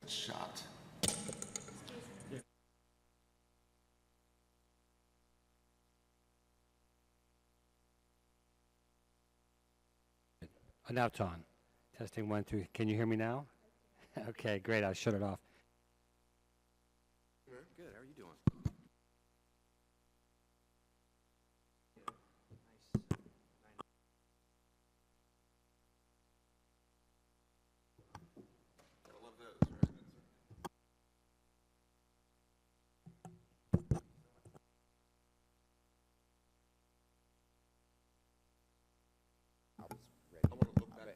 Shot. Now it's on. Testing 1, 2. Can you hear me now? Okay, great. I'll shut it off. Good. How are you doing? I love those, right? I was ready. I want to look back.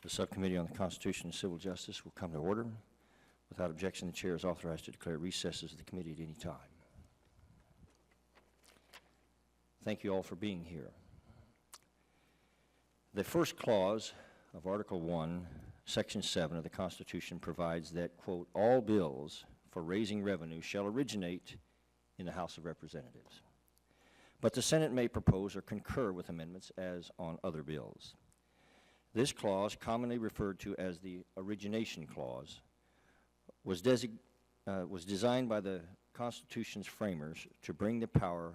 The Subcommittee on the Constitution and Civil Justice will come to order. Without objection, the chair is authorized to declare recesses of the committee at any time. Thank you all for being here. The first clause of Article 1, Section 7 of the Constitution provides that, quote, all bills for raising revenue shall originate in the House of Representatives. But the Senate may propose or concur with amendments as on other bills. This clause, commonly referred to as the Origination Clause, was designed by the Constitution's framers to bring the power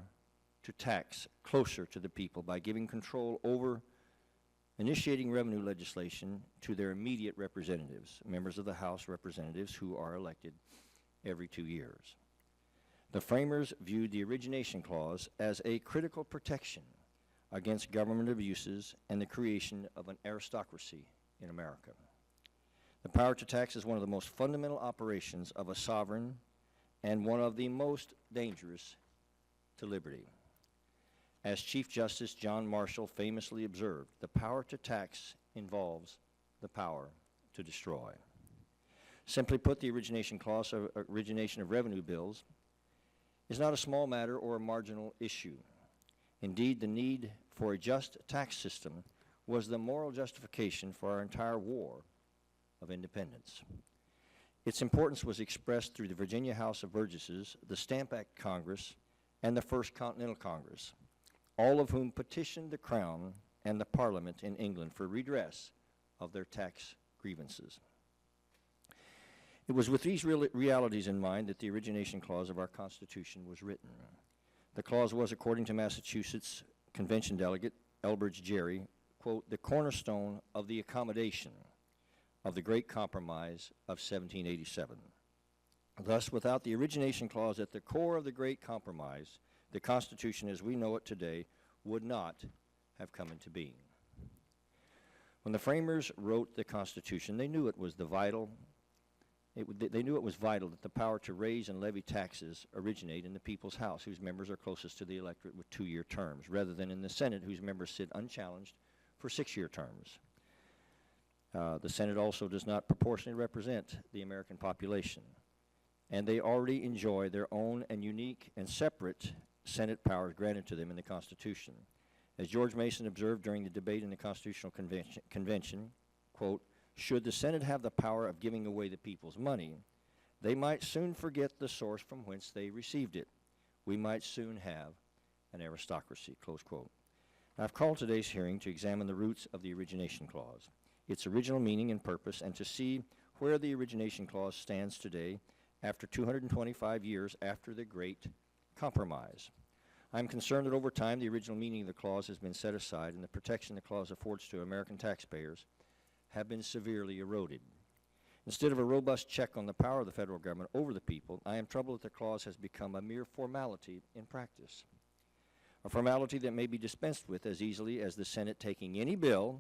to tax closer to the people by giving control over initiating revenue legislation to their immediate representatives, members of the House of Representatives who are elected every 2 years. The framers viewed the Origination Clause as a critical protection against government abuses and the creation of an aristocracy in America. The power to tax is one of the most fundamental operations of a sovereign and one of the most dangerous to liberty. As Chief Justice John Marshall famously observed, the power to tax involves the power to destroy. Simply put, the Origination Clause, or origination of revenue bills, is not a small matter or a marginal issue. Indeed, the need for a just tax system was the moral justification for our entire war of independence. Its importance was expressed through the Virginia House of Burgesses, the Stamp Act Congress, and the First Continental Congress, all of whom petitioned the Crown and the Parliament in England for redress of their tax grievances. It was with these realities in mind that the Origination Clause of our Constitution was written. The clause was, according to Massachusetts Convention delegate Elbridge Gerry, quote, the cornerstone of the accommodation of the Great Compromise of 1787. Thus, without the Origination Clause at the core of the Great Compromise, the Constitution as we know it today would not have come into being. When the framers wrote the Constitution, they knew it was vital that the power to raise and levy taxes originate in the people's house, whose members are closest to the electorate with 2-year terms, rather than in the Senate, whose members sit unchallenged for 6-year terms. The Senate also does not proportionally represent the American population, and they already enjoy their own and unique and separate Senate powers granted to them in the Constitution. As George Mason observed during the debate in the Constitutional Convention, quote, should the Senate have the power of giving away the people's money, they might soon forget the source from whence they received it. We might soon have an aristocracy, close quote. I've called today's hearing to examine the roots of the Origination Clause, its original meaning and purpose, and to see where the Origination Clause stands today after 225 years after the Great Compromise. I'm concerned that over time the original meaning of the clause has been set aside and the protection the clause affords to American taxpayers have been severely eroded. Instead of a robust check on the power of the federal government over the people, I am troubled that the clause has become a mere formality in practice. A formality that may be dispensed with as easily as the Senate taking any bill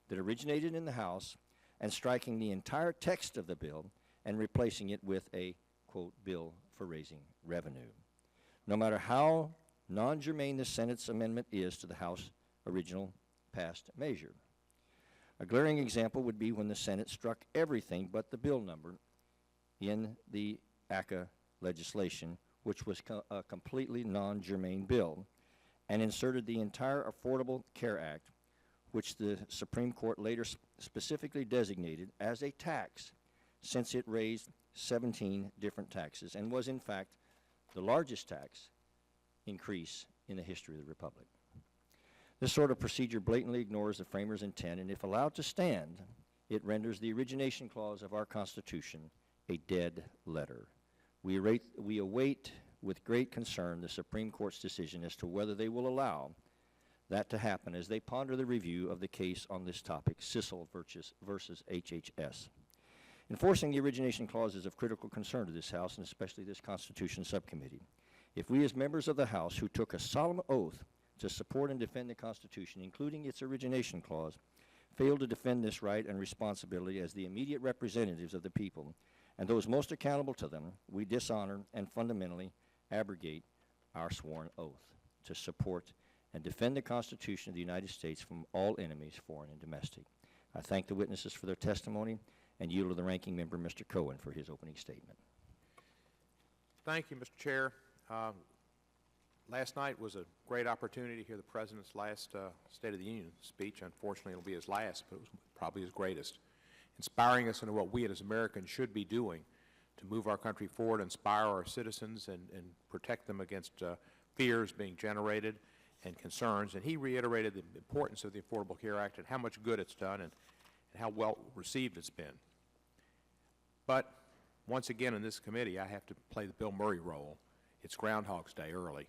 that originated in the House and striking the entire text of the bill and replacing it with a, quote, bill for raising revenue. No matter how non-germane the Senate's amendment is to the House original passed measure. A glaring example would be when the Senate struck everything but the bill number in the ACA legislation, which was a completely non-germane bill, and inserted the entire Affordable Care Act, which the Supreme Court later specifically designated as a tax, since it raised 17 different taxes and was in fact the largest tax increase in the history of the Republic. This sort of procedure blatantly ignores the framers' intent, and if allowed to stand, it renders the Origination Clause of our Constitution a dead letter. We await with great concern the Supreme Court's decision as to whether they will allow that to happen as they ponder the review of the case on this topic, Sissel versus HHS. Enforcing the Origination Clause is of critical concern to this House and especially this Constitution Subcommittee. If we as members of the House who took a solemn oath to support and defend the Constitution, including its Origination Clause, fail to defend this right and responsibility as the immediate representatives of the people and those most accountable to them, we dishonor and fundamentally abrogate our sworn oath to support and defend the Constitution of the United States from all enemies, foreign and domestic. I thank the witnesses for their testimony and yield to the ranking member, Mr. Cohen, for his opening statement. Thank you, Mr. Chair. Last night was a great opportunity to hear the President's last State of the Union speech. Unfortunately, it'll be his last, but it was probably his greatest, inspiring us into what we as Americans should be doing to move our country forward, inspire our citizens, and protect them against fears being generated and concerns. And he reiterated the importance of the Affordable Care Act and how much good it's done and how well received it's been. But once again in this committee, I have to play the Bill Murray role. It's Groundhog's Day early.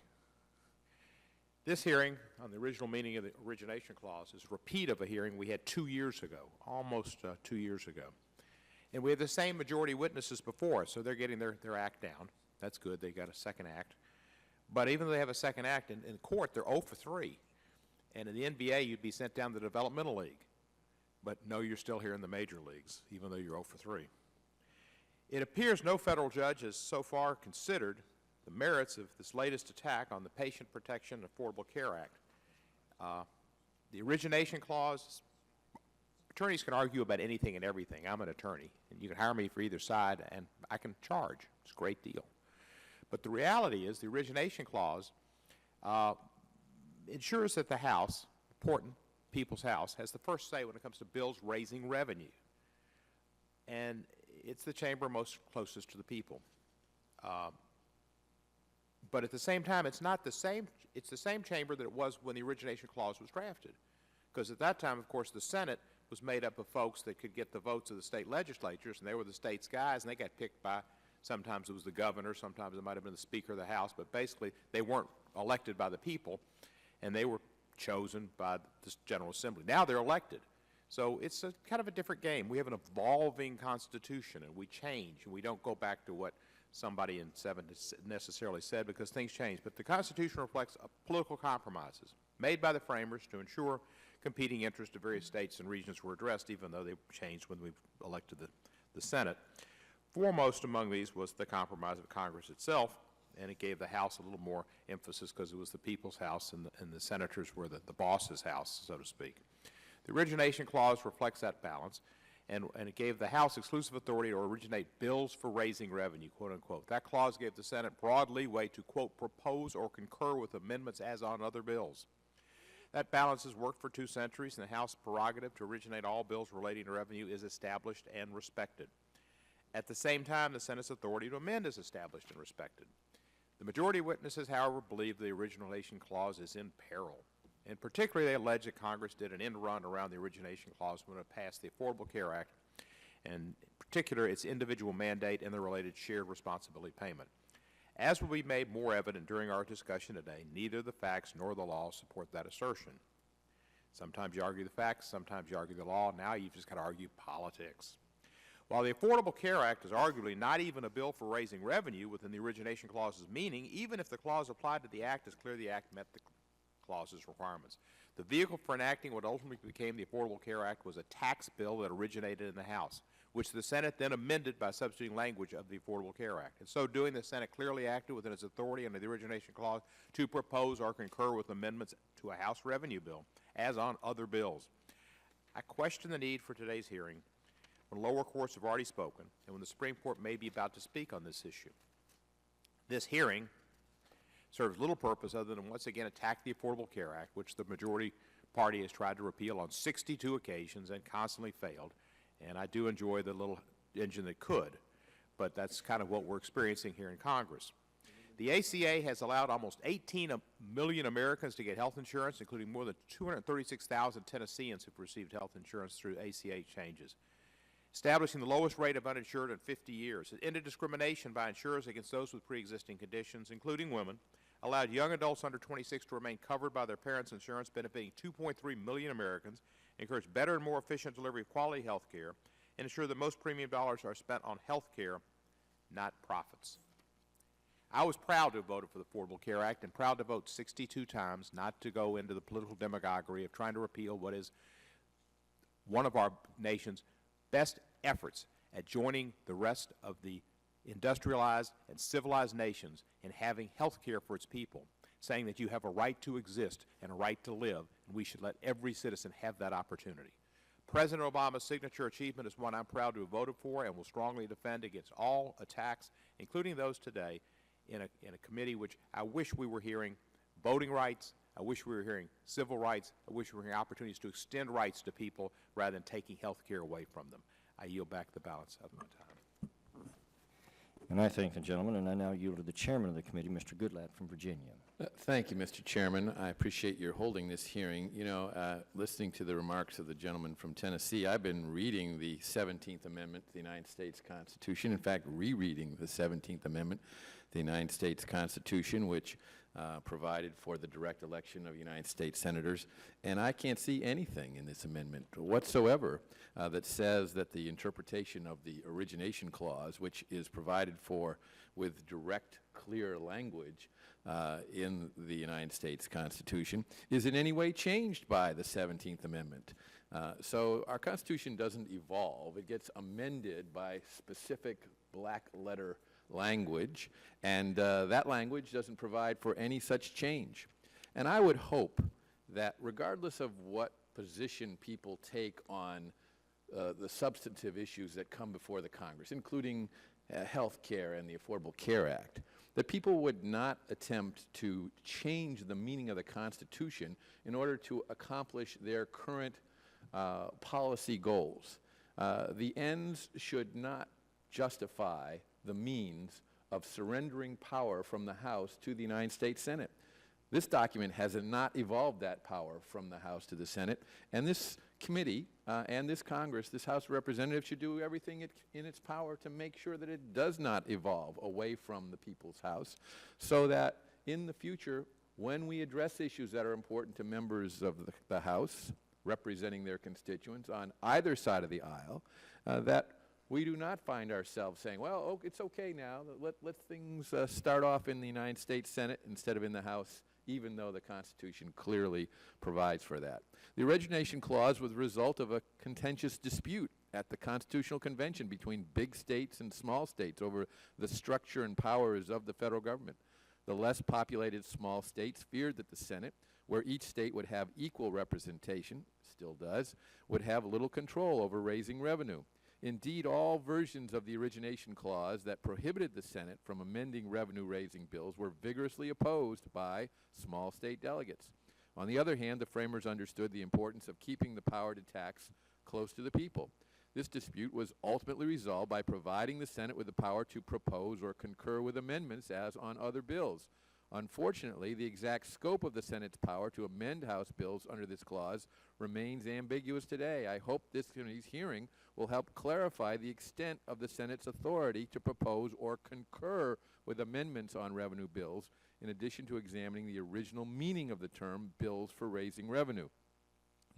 This hearing on the original meaning of the Origination Clause is a repeat of a hearing we had 2 years ago, almost 2 years ago. And we have the same majority witnesses before us, so they're getting their act down. That's good. They got a second act. But even though they have a second act, in court, they're 0 for 3. And in the NBA, you'd be sent down to the developmental league. But no, you're still here in the major leagues, even though you're 0 for 3. It appears no federal judge has so far considered the merits of this latest attack on the Patient Protection and Affordable Care Act. The Origination Clause, attorneys can argue about anything and everything. I'm an attorney, and you can hire me for either side, and I can charge. It's a great deal. But the reality is the Origination Clause ensures that the House, important people's House, has the first say when it comes to bills raising revenue. And it's the chamber most closest to the people. But at the same time, it's not the same. It's the same chamber that it was when the Origination Clause was drafted. Because at that time, of course, the Senate was made up of folks that could get the votes of the state legislatures, and they were the state's guys, and they got picked by, sometimes it was the governor, sometimes it might have been the Speaker of the House, but basically they weren't elected by the people, and they were chosen by the General Assembly. Now they're elected. So it's a kind of a different game. We have an evolving Constitution, and we change, and we don't go back to what somebody in 70 necessarily said, because things change. But the Constitution reflects political compromises made by the framers to ensure competing interests of various states and regions were addressed, even though they changed when we elected the Senate. Foremost among these was the compromise of Congress itself, and it gave the House a little more emphasis because it was the people's house, and the senators were the boss's house, so to speak. The Origination Clause reflects that balance, and it gave the House exclusive authority to originate bills for raising revenue, quote unquote. That clause gave the Senate broad leeway to, quote, propose or concur with amendments as on other bills. That balance has worked for 2 centuries, and the House prerogative to originate all bills relating to revenue is established and respected. At the same time, the Senate's authority to amend is established and respected. The majority witnesses, however, believe the Origination Clause is in peril. And particularly, they allege that Congress did an end run around the Origination Clause when it passed the Affordable Care Act, and in particular, its individual mandate and the related shared responsibility payment. As will be made more evident during our discussion today, neither the facts nor the law support that assertion. Sometimes you argue the facts, sometimes you argue the law. Now you've just got to argue politics. While the Affordable Care Act is arguably not even a bill for raising revenue within the Origination Clause's meaning, even if the clause applied to the Act, it's clear the Act met the clause's requirements. The vehicle for enacting what ultimately became the Affordable Care Act was a tax bill that originated in the House, which the Senate then amended by substituting language of the Affordable Care Act. In so doing, the Senate clearly acted within its authority under the Origination Clause to propose or concur with amendments to a House revenue bill, as on other bills. I question the need for today's hearing when lower courts have already spoken and when the Supreme Court may be about to speak on this issue. This hearing serves little purpose other than once again attack the Affordable Care Act, which the majority party has tried to repeal on 62 occasions and constantly failed. And I do enjoy the little engine that could, but that's kind of what we're experiencing here in Congress. The ACA has allowed almost 18 million Americans to get health insurance, including more than 236,000 Tennesseans who've received health insurance through ACA changes, establishing the lowest rate of uninsured in 50 years. It ended discrimination by insurers against those with pre-existing conditions, including women, allowed young adults under 26 to remain covered by their parents' insurance, benefiting 2.3 million Americans, encouraged better and more efficient delivery of quality health care, and ensure that most premium dollars are spent on health care, not profits. I was proud to have voted for the Affordable Care Act and proud to vote 62 times, not to go into the political demagoguery of trying to repeal what is one of our nation's best efforts at joining the rest of the industrialized and civilized nations in having health care for its people, saying that you have a right to exist and a right to live, and we should let every citizen have that opportunity. President Obama's signature achievement is one I'm proud to have voted for and will strongly defend against all attacks, including those today, in a committee which I wish we were hearing voting rights. I wish we were hearing civil rights. I wish we were hearing opportunities to extend rights to people rather than taking health care away from them. I yield back the balance of my time. And I thank the gentleman, and I now yield to the chairman of the committee, Mr. Goodlatte from Virginia. Thank you, Mr. Chairman. I appreciate your holding this hearing. You know, listening to the remarks of the gentleman from Tennessee, I've been reading the 17th Amendment to the United States Constitution, in fact, rereading the 17th Amendment to the United States Constitution, which provided for the direct election of United States senators, and I can't see anything in this amendment whatsoever that says that the interpretation of the Origination Clause, which is provided for with direct, clear language in the United States Constitution, is in any way changed by the 17th Amendment. So our Constitution doesn't evolve. It gets amended by specific black letter language, and that language doesn't provide for any such change. And I would hope that regardless of what position people take on the substantive issues that come before the Congress, including health care and the Affordable Care Act, that people would not attempt to change the meaning of the Constitution in order to accomplish their current policy goals. The ends should not justify the means of surrendering power from the House to the United States Senate. This document has not evolved that power from the House to the Senate, and this committee and this Congress, this House of Representatives, should do everything in its power to make sure that it does not evolve away from the people's House, so that in the future, when we address issues that are important to members of the House representing their constituents on either side of the aisle, that we do not find ourselves saying, well, it's okay now, let things start off in the United States Senate instead of in the House, even though the Constitution clearly provides for that. The Origination Clause was the result of a contentious dispute at the Constitutional Convention between big states and small states over the structure and powers of the federal government. The less populated small states feared that the Senate, where each state would have equal representation, still does, would have little control over raising revenue. Indeed, all versions of the Origination Clause that prohibited the Senate from amending revenue-raising bills were vigorously opposed by small state delegates. On the other hand, the framers understood the importance of keeping the power to tax close to the people. This dispute was ultimately resolved by providing the Senate with the power to propose or concur with amendments as on other bills. Unfortunately, the exact scope of the Senate's power to amend House bills under this clause remains ambiguous today. I hope this committee's hearing will help clarify the extent of the Senate's authority to propose or concur with amendments on revenue bills, in addition to examining the original meaning of the term bills for raising revenue.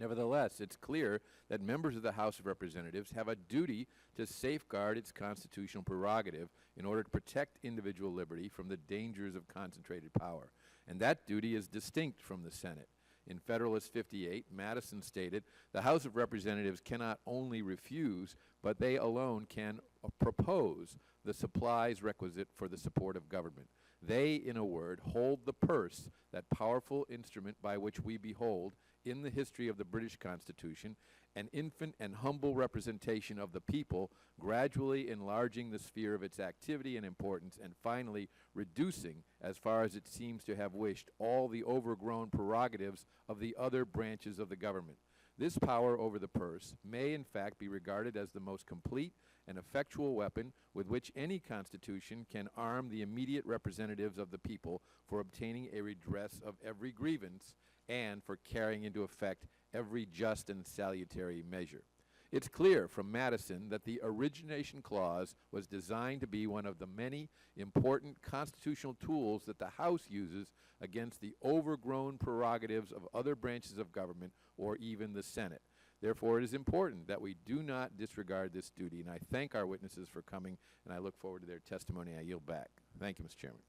Nevertheless, it's clear that members of the House of Representatives have a duty to safeguard its constitutional prerogative in order to protect individual liberty from the dangers of concentrated power. And that duty is distinct from the Senate. In Federalist 58, Madison stated, "The House of Representatives cannot only refuse, but they alone can propose the supplies requisite for the support of government. They, in a word, hold the purse, that powerful instrument by which we behold, in the history of the British Constitution, an infant and humble representation of the people, gradually enlarging the sphere of its activity and importance, and finally reducing, as far as it seems to have wished, all the overgrown prerogatives of the other branches of the government. This power over the purse may, in fact, be regarded as the most complete and effectual weapon with which any constitution can arm the immediate representatives of the people for obtaining a redress of every grievance and for carrying into effect every just and salutary measure." It's clear from Madison that the Origination Clause was designed to be one of the many important constitutional tools that the House uses against the overgrown prerogatives of other branches of government or even the Senate. Therefore, it is important that we do not disregard this duty, and I thank our witnesses for coming, and I look forward to their testimony. I yield back. Thank you, Mr. Chairman.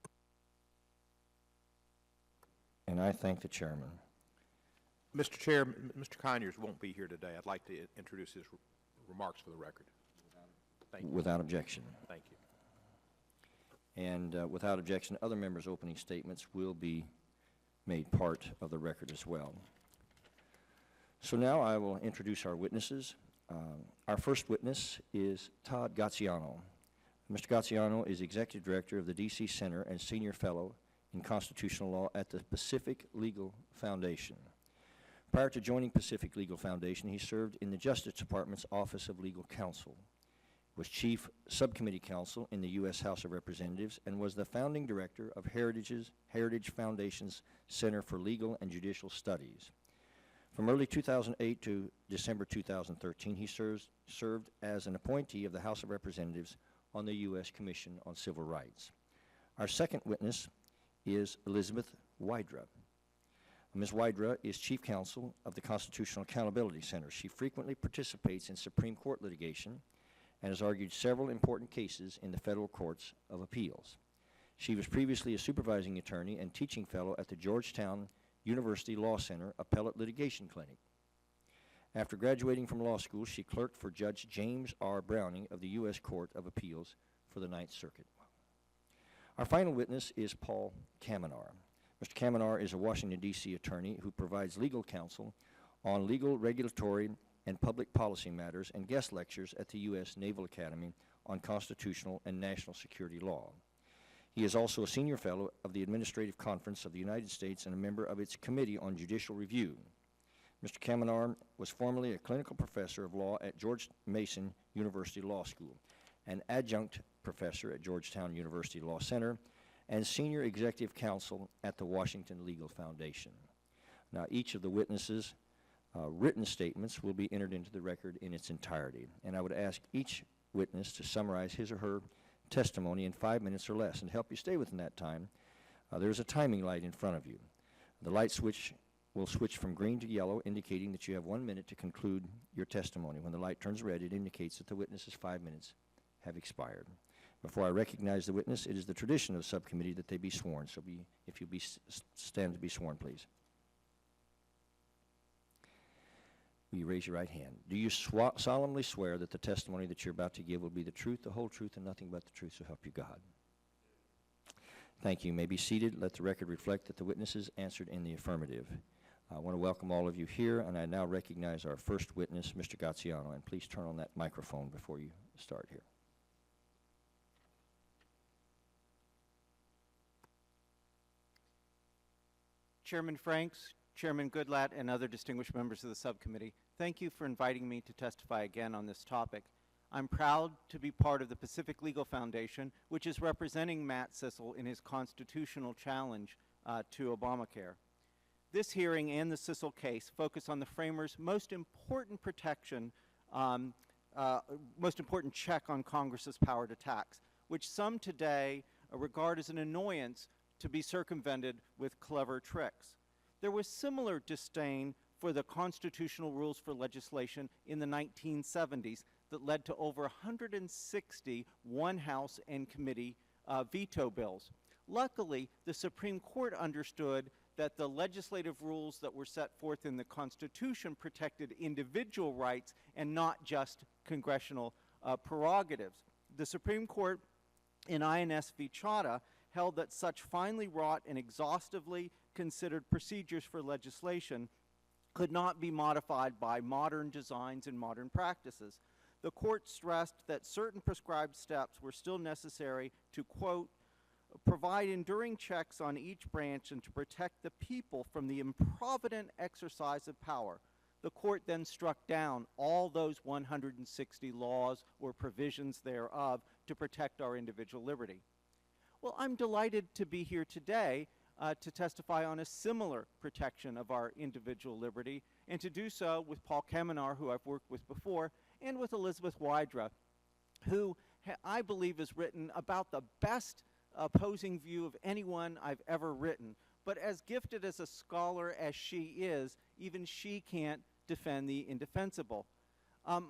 And I thank the chairman. Mr. Chair, Mr. Conyers won't be here today. I'd like to introduce his remarks for the record. Thank you. Without objection. Thank you. And without objection, other members' opening statements will be made part of the record as well. So now I will introduce our witnesses. Our first witness is Todd Gaziano. Mr. Gaziano is Executive Director of the D.C. Center and Senior Fellow in Constitutional Law at the Pacific Legal Foundation. Prior to joining Pacific Legal Foundation, he served in the Justice Department's Office of Legal Counsel, was Chief Subcommittee Counsel in the U.S. House of Representatives, and was the founding director of Heritage Foundation's Center for Legal and Judicial Studies. From early 2008 to December 2013, he served as an appointee of the House of Representatives on the U.S. Commission on Civil Rights. Our second witness is Elizabeth Wydra. Ms. Wydra is Chief Counsel of the Constitutional Accountability Center. She frequently participates in Supreme Court litigation and has argued several important cases in the federal courts of appeals. She was previously a supervising attorney and teaching fellow at the Georgetown University Law Center Appellate Litigation Clinic. After graduating from law school, she clerked for Judge James R. Browning of the U.S. Court of Appeals for the Ninth Circuit. Our final witness is Paul Kamenar. Mr. Kamenar is a Washington, D.C. attorney who provides legal counsel on legal, regulatory, and public policy matters and guest lectures at the U.S. Naval Academy on constitutional and national security law. He is also a senior fellow of the Administrative Conference of the United States and a member of its Committee on Judicial Review. Mr. Kamenar was formerly a clinical professor of law at George Mason University Law School, an adjunct professor at Georgetown University Law Center, and senior executive counsel at the Washington Legal Foundation. Now, each of the witnesses' written statements will be entered into the record in its entirety, and I would ask each witness to summarize his or her testimony in 5 minutes or less. And to help you stay within that time, there's a timing light in front of you. The light switch will switch from green to yellow, indicating that you have 1 minute to conclude your testimony. When the light turns red, it indicates that the witness's 5 minutes have expired. Before I recognize the witness, it is the tradition of the subcommittee that they be sworn. So if you'll stand to be sworn, please. Will you raise your right hand? Do you solemnly swear that the testimony that you're about to give will be the truth, the whole truth, and nothing but the truth, so help you God? Thank you. You may be seated. Let the record reflect that the witnesses answered in the affirmative. I want to welcome all of you here, and I now recognize our first witness, Mr. Gaziano, and please turn on that microphone before you start here. Chairman Franks, Chairman Goodlatte, and other distinguished members of the subcommittee, thank you for inviting me to testify again on this topic. I'm proud to be part of the Pacific Legal Foundation, which is representing Matt Sissel in his constitutional challenge to Obamacare. This hearing and the Sissel case focus on the framers' most important protection, most important check on Congress's power to tax, which some today regard as an annoyance to be circumvented with clever tricks. There was similar disdain for the constitutional rules for legislation in the 1970s that led to over 160 one-house and committee veto bills. Luckily, the Supreme Court understood that the legislative rules that were set forth in the Constitution protected individual rights and not just congressional prerogatives. The Supreme Court in INS v. Chadha held that such finely wrought and exhaustively considered procedures for legislation could not be modified by modern designs and modern practices. The court stressed that certain prescribed steps were still necessary to, quote, provide enduring checks on each branch and to protect the people from the improvident exercise of power. The court then struck down all those 160 laws or provisions thereof to protect our individual liberty. Well, I'm delighted to be here today to testify on a similar protection of our individual liberty, and to do so with Paul Kamenar, who I've worked with before, and with Elizabeth Wydra, who I believe has written about the best opposing view of anyone I've ever written. But as gifted as a scholar as she is, even she can't defend the indefensible.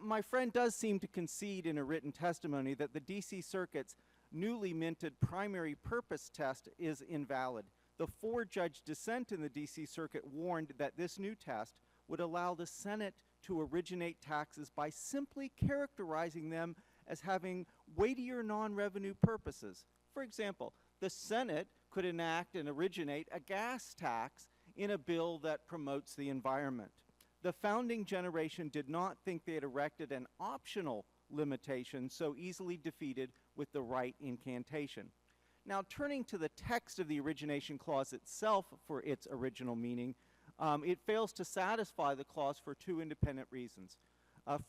My friend does seem to concede in a written testimony that the D.C. Circuit's newly minted primary purpose test is invalid. The 4-judge dissent in the D.C. Circuit warned that this new test would allow the Senate to originate taxes by simply characterizing them as having weightier non-revenue purposes. For example, the Senate could enact and originate a gas tax in a bill that promotes the environment. The founding generation did not think they had erected an optional limitation so easily defeated with the right incantation. Now, turning to the text of the Origination Clause itself for its original meaning, it fails to satisfy the clause for two independent reasons.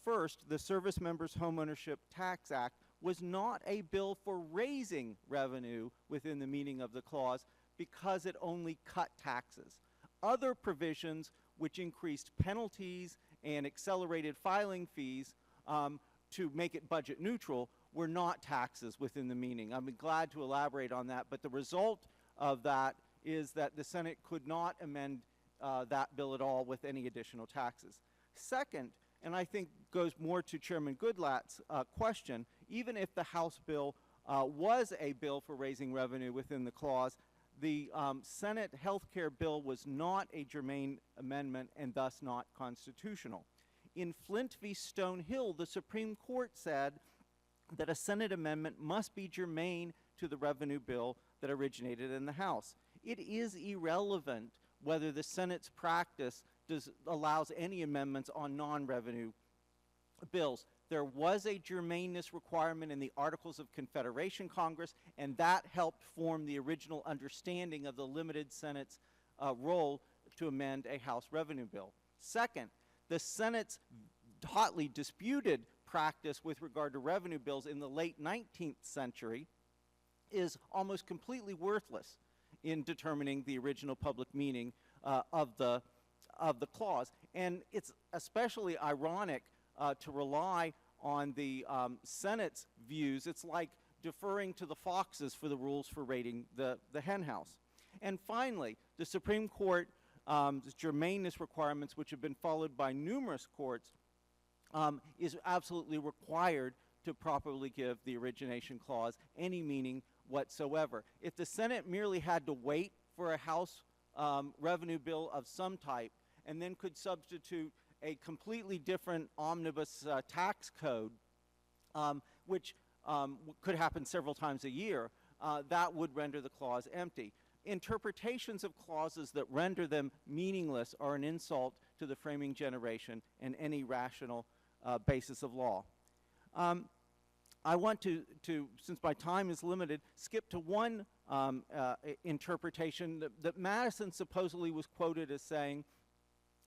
First, the Service Members Homeownership Tax Act was not a bill for raising revenue within the meaning of the clause because it only cut taxes. Other provisions which increased penalties and accelerated filing fees to make it budget neutral were not taxes within the meaning. I'm glad to elaborate on that, but the result of that is that the Senate could not amend that bill at all with any additional taxes. Second, and I think goes more to Chairman Goodlatte's question, even if the House bill was a bill for raising revenue within the clause, the Senate health care bill was not a germane amendment and thus not constitutional. In Flint v. Stonehill, the Supreme Court said that a Senate amendment must be germane to the revenue bill that originated in the House. It is irrelevant whether the Senate's practice allows any amendments on non-revenue bills. There was a germaneness requirement in the Articles of Confederation Congress, and that helped form the original understanding of the limited Senate's role to amend a House revenue bill. Second, the Senate's hotly disputed practice with regard to revenue bills in the late 19th century is almost completely worthless in determining the original public meaning of the clause. And it's especially ironic to rely on the Senate's views. It's like deferring to the foxes for the rules for raiding the hen house. And finally, the Supreme Court's germaneness requirements, which have been followed by numerous courts, is absolutely required to properly give the Origination Clause any meaning whatsoever. If the Senate merely had to wait for a House revenue bill of some type and then could substitute a completely different omnibus tax code, which could happen several times a year, that would render the clause empty. Interpretations of clauses that render them meaningless are an insult to the framing generation and any rational basis of law. I want to, since my time is limited, skip to one interpretation that Madison supposedly was quoted as saying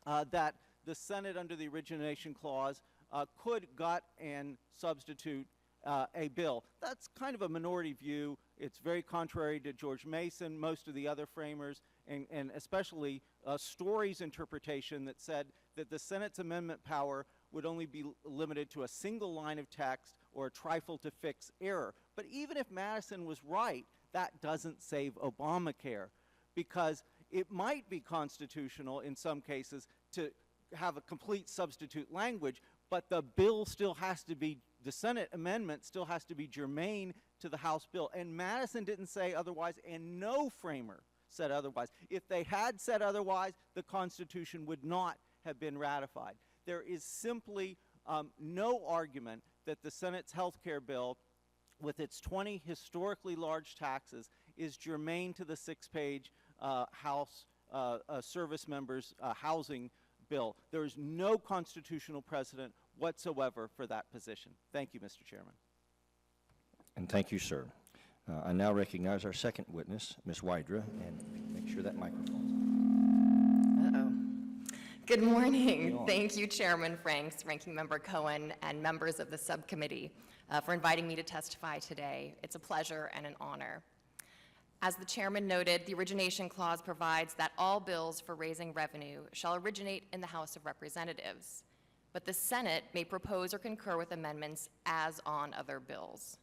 that the Senate under the Origination Clause could gut and substitute a bill. That's kind of a minority view. It's very contrary to George Mason, most of the other framers, and especially Story's interpretation that said that the Senate's amendment power would only be limited to a single line of text or a trifle to fix error. But even if Madison was right, that doesn't save Obamacare, because it might be constitutional in some cases to have a complete substitute language, but the bill still has to be, the Senate amendment still has to be germane to the House bill. And Madison didn't say otherwise, and no framer said otherwise. If they had said otherwise, the Constitution would not have been ratified. There is simply no argument that the Senate's health care bill, with its 20 historically large taxes, is germane to the 6-page House service members housing bill. There is no constitutional precedent whatsoever for that position. Thank you, Mr. Chairman. And thank you, sir. I now recognize our second witness, Ms. Wydra, and make sure that microphone's on. Uh-oh. Good morning. Thank you, Chairman Franks, Ranking Member Cohen, and members of the subcommittee for inviting me to testify today. It's a pleasure and an honor. As the chairman noted, the Origination Clause provides that all bills for raising revenue shall originate in the House of Representatives, but the Senate may propose or concur with amendments as on other bills.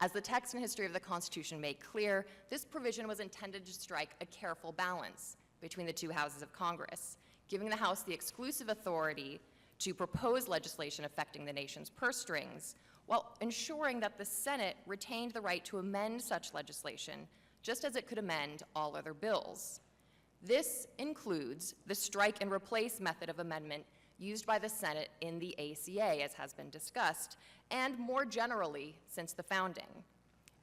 As the text and history of the Constitution make clear, this provision was intended to strike a careful balance between the two houses of Congress, giving the House the exclusive authority to propose legislation affecting the nation's purse strings, while ensuring that the Senate retained the right to amend such legislation just as it could amend all other bills. This includes the strike and replace method of amendment used by the Senate in the ACA, as has been discussed, and more generally since the founding.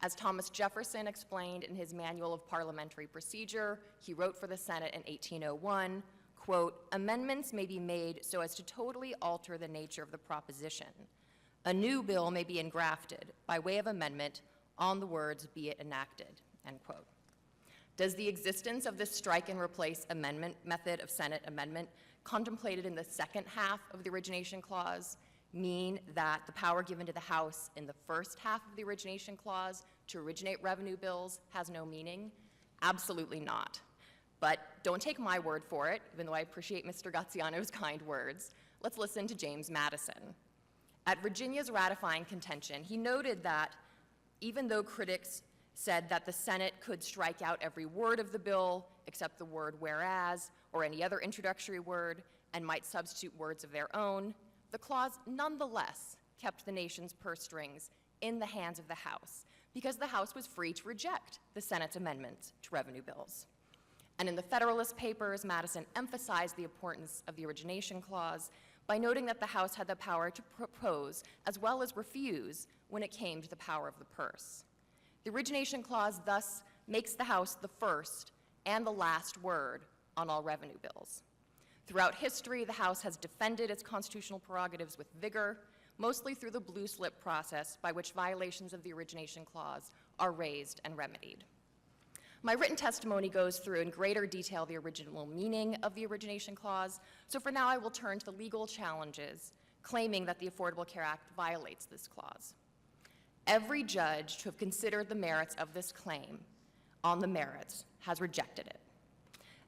As Thomas Jefferson explained in his Manual of Parliamentary Procedure, he wrote for the Senate in 1801, quote, amendments may be made so as to totally alter the nature of the proposition. A new bill may be engrafted by way of amendment on the words be it enacted, end quote. Does the existence of this strike and replace amendment method of Senate amendment contemplated in the second half of the origination clause mean that the power given to the House in the first half of the origination clause to originate revenue bills has no meaning? Absolutely not. But don't take my word for it, even though I appreciate Mr. Graziano's kind words. Let's listen to James Madison. At Virginia's ratifying contention, he noted that even though critics said that the Senate could strike out every word of the bill except the word whereas or any other introductory word and might substitute words of their own, the clause nonetheless kept the nation's purse strings in the hands of the House because the House was free to reject the Senate's amendments to revenue bills. And in the Federalist Papers, Madison emphasized the importance of the origination clause by noting that the House had the power to propose as well as refuse when it came to the power of the purse. The origination clause thus makes the House the first and the last word on all revenue bills. Throughout history, the House has defended its constitutional prerogatives with vigor, mostly through the blue slip process by which violations of the origination clause are raised and remedied. My written testimony goes through in greater detail the original meaning of the origination clause, so for now I will turn to the legal challenges claiming that the Affordable Care Act violates this clause. Every judge to have considered the merits of this claim on the merits has rejected it.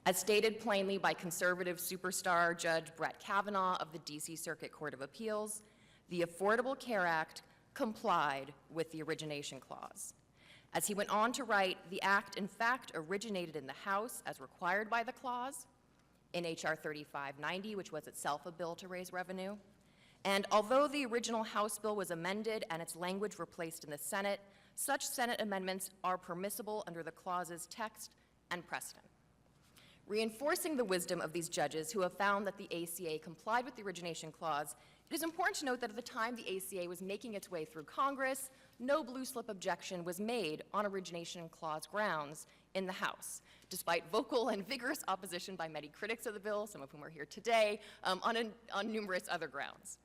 As stated plainly by conservative superstar Judge Brett Kavanaugh of the D.C. Circuit Court of Appeals, the Affordable Care Act complied with the origination clause. As he went on to write, the act in fact originated in the House as required by the clause in H.R. 3590, which was itself a bill to raise revenue. And although the original House bill was amended and its language replaced in the Senate, such Senate amendments are permissible under the clause's text and precedent. Reinforcing the wisdom of these judges who have found that the ACA complied with the origination clause, it is important to note that at the time the ACA was making its way through Congress, no blue slip objection was made on origination clause grounds in the House, despite vocal and vigorous opposition by many critics of the bill, some of whom are here today, on numerous other grounds.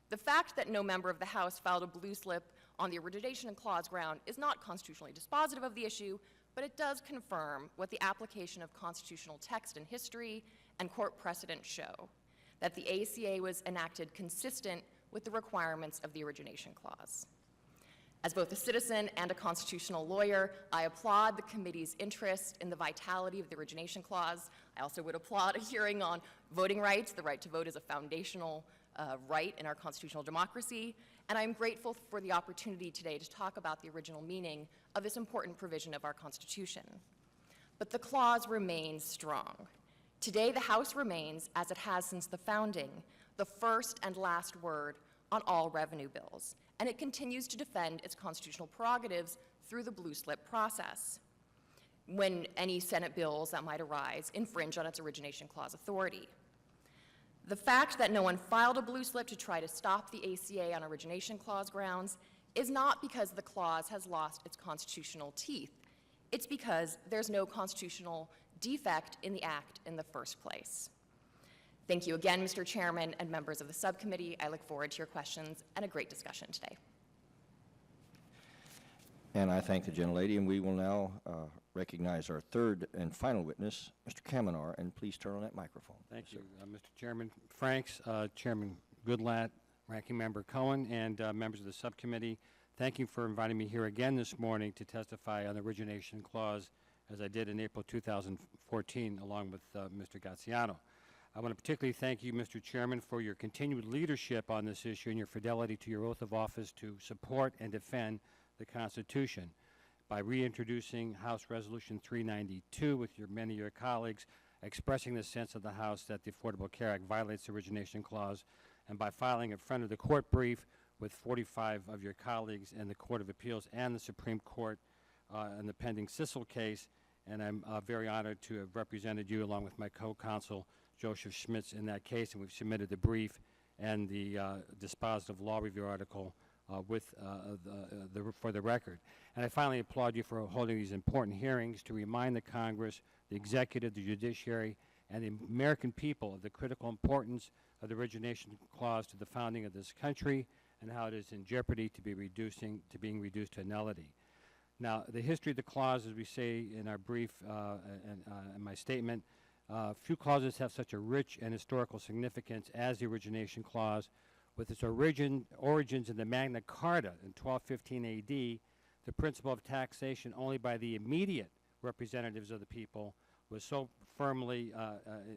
The fact that no member of the House filed a blue slip on the origination clause ground is not constitutionally dispositive of the issue, but it does confirm what the application of constitutional text and history and court precedent show, that the ACA was enacted consistent with the requirements of the origination clause. As both a citizen and a constitutional lawyer, I applaud the committee's interest in the vitality of the origination clause. I also would applaud a hearing on voting rights. The right to vote is a foundational right in our constitutional democracy, and I'm grateful for the opportunity today to talk about the original meaning of this important provision of our Constitution. But the clause remains strong. Today, the House remains, as it has since the founding, the first and last word on all revenue bills, and it continues to defend its constitutional prerogatives through the blue slip process when any Senate bills that might arise infringe on its origination clause authority. The fact that no one filed a blue slip to try to stop the ACA on origination clause grounds is not because the clause has lost its constitutional teeth. It's because there's no constitutional defect in the act in the first place. Thank you again, Mr. Chairman and members of the subcommittee. I look forward to your questions and a great discussion today. And I thank the gentlelady, and we will now recognize our third and final witness, Mr. Kamenar, and please turn on that microphone. Thank you, Mr. Chairman Franks, Chairman Goodlatte, Ranking Member Cohen, and members of the subcommittee. Thank you for inviting me here again this morning to testify on the origination clause, as I did in April 2014, along with Mr. Graziano. I want to particularly thank you, Mr. Chairman, for your continued leadership on this issue and your fidelity to your oath of office to support and defend the Constitution by reintroducing House Resolution 392 with many of your colleagues, expressing the sense of the House that the Affordable Care Act violates the origination clause, and by filing in front of the court brief with 45 of your colleagues in the Court of Appeals and the Supreme Court in the pending Sissel case. And I'm very honored to have represented you along with my co-counsel, Joseph Schmitz, in that case, and we've submitted the brief and the dispositive law review article for the record. And I finally applaud you for holding these important hearings to remind the Congress, the executive, the judiciary, and the American people of the critical importance of the origination clause to the founding of this country and how it is in jeopardy to being reduced to nullity. Now, the history of the clause, as we say in our brief and in my statement, few clauses have such a rich and historical significance as the Origination Clause. With its origins in the Magna Carta in 1215 A.D., the principle of taxation only by the immediate representatives of the people was so firmly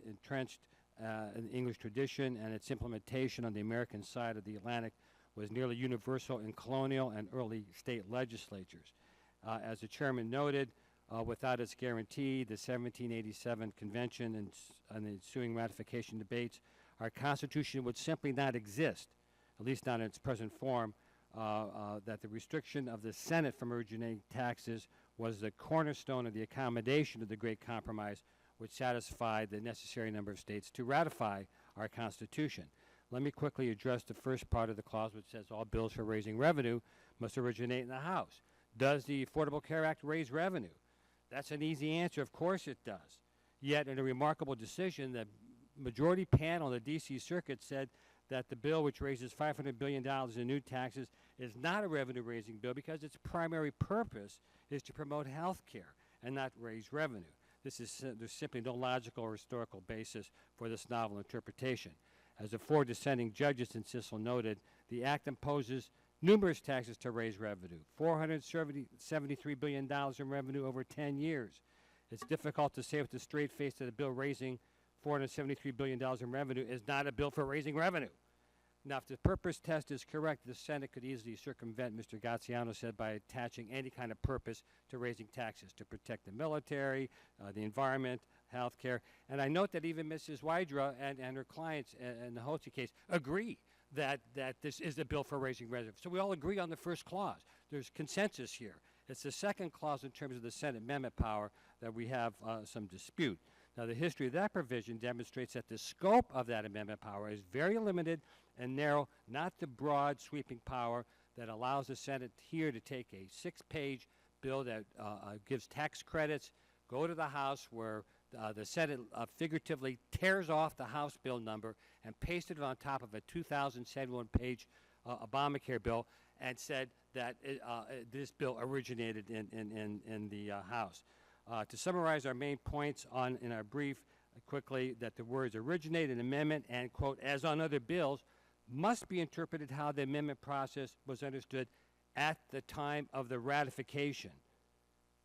entrenched in English tradition, and its implementation on the American side of the Atlantic was nearly universal in colonial and early state legislatures. As the chairman noted, without its guarantee, the 1787 convention and the ensuing ratification debates, our Constitution would simply not exist, at least not in its present form, that the restriction of the Senate from originating taxes was the cornerstone of the accommodation of the Great Compromise, which satisfied the necessary number of states to ratify our Constitution. Let me quickly address the first part of the clause, which says all bills for raising revenue must originate in the House. Does the Affordable Care Act raise revenue? That's an easy answer. Of course it does. Yet, in a remarkable decision, the majority panel in the D.C. Circuit said that the bill, which raises $500 billion in new taxes, is not a revenue-raising bill because its primary purpose is to promote health care and not raise revenue. There's simply no logical or historical basis for this novel interpretation. As the four dissenting judges in Sissel noted, the act imposes numerous taxes to raise revenue, $473 billion in revenue over 10 years. It's difficult to say with a straight face that a bill raising $473 billion in revenue is not a bill for raising revenue. Now, if the purpose test is correct, the Senate could easily circumvent, Mr. Graziano said, by attaching any kind of purpose to raising taxes to protect the military, the environment, health care. And I note that even Mrs. Wydra and her clients in the Hotze case agree that this is a bill for raising revenue. So we all agree on the first clause. There's consensus here. It's the second clause in terms of the Senate amendment power that we have some dispute. Now, the history of that provision demonstrates that the scope of that amendment power is very limited and narrow, not the broad, sweeping power that allows the Senate here to take a 6-page bill that gives tax credits, go to the House where the Senate figuratively tears off the House bill number and pasted it on top of a 2,071-page Obamacare bill and said that this bill originated in the House. To summarize our main points in our brief, quickly, that the words originate an amendment and, quote, as on other bills, must be interpreted how the amendment process was understood at the time of the ratification,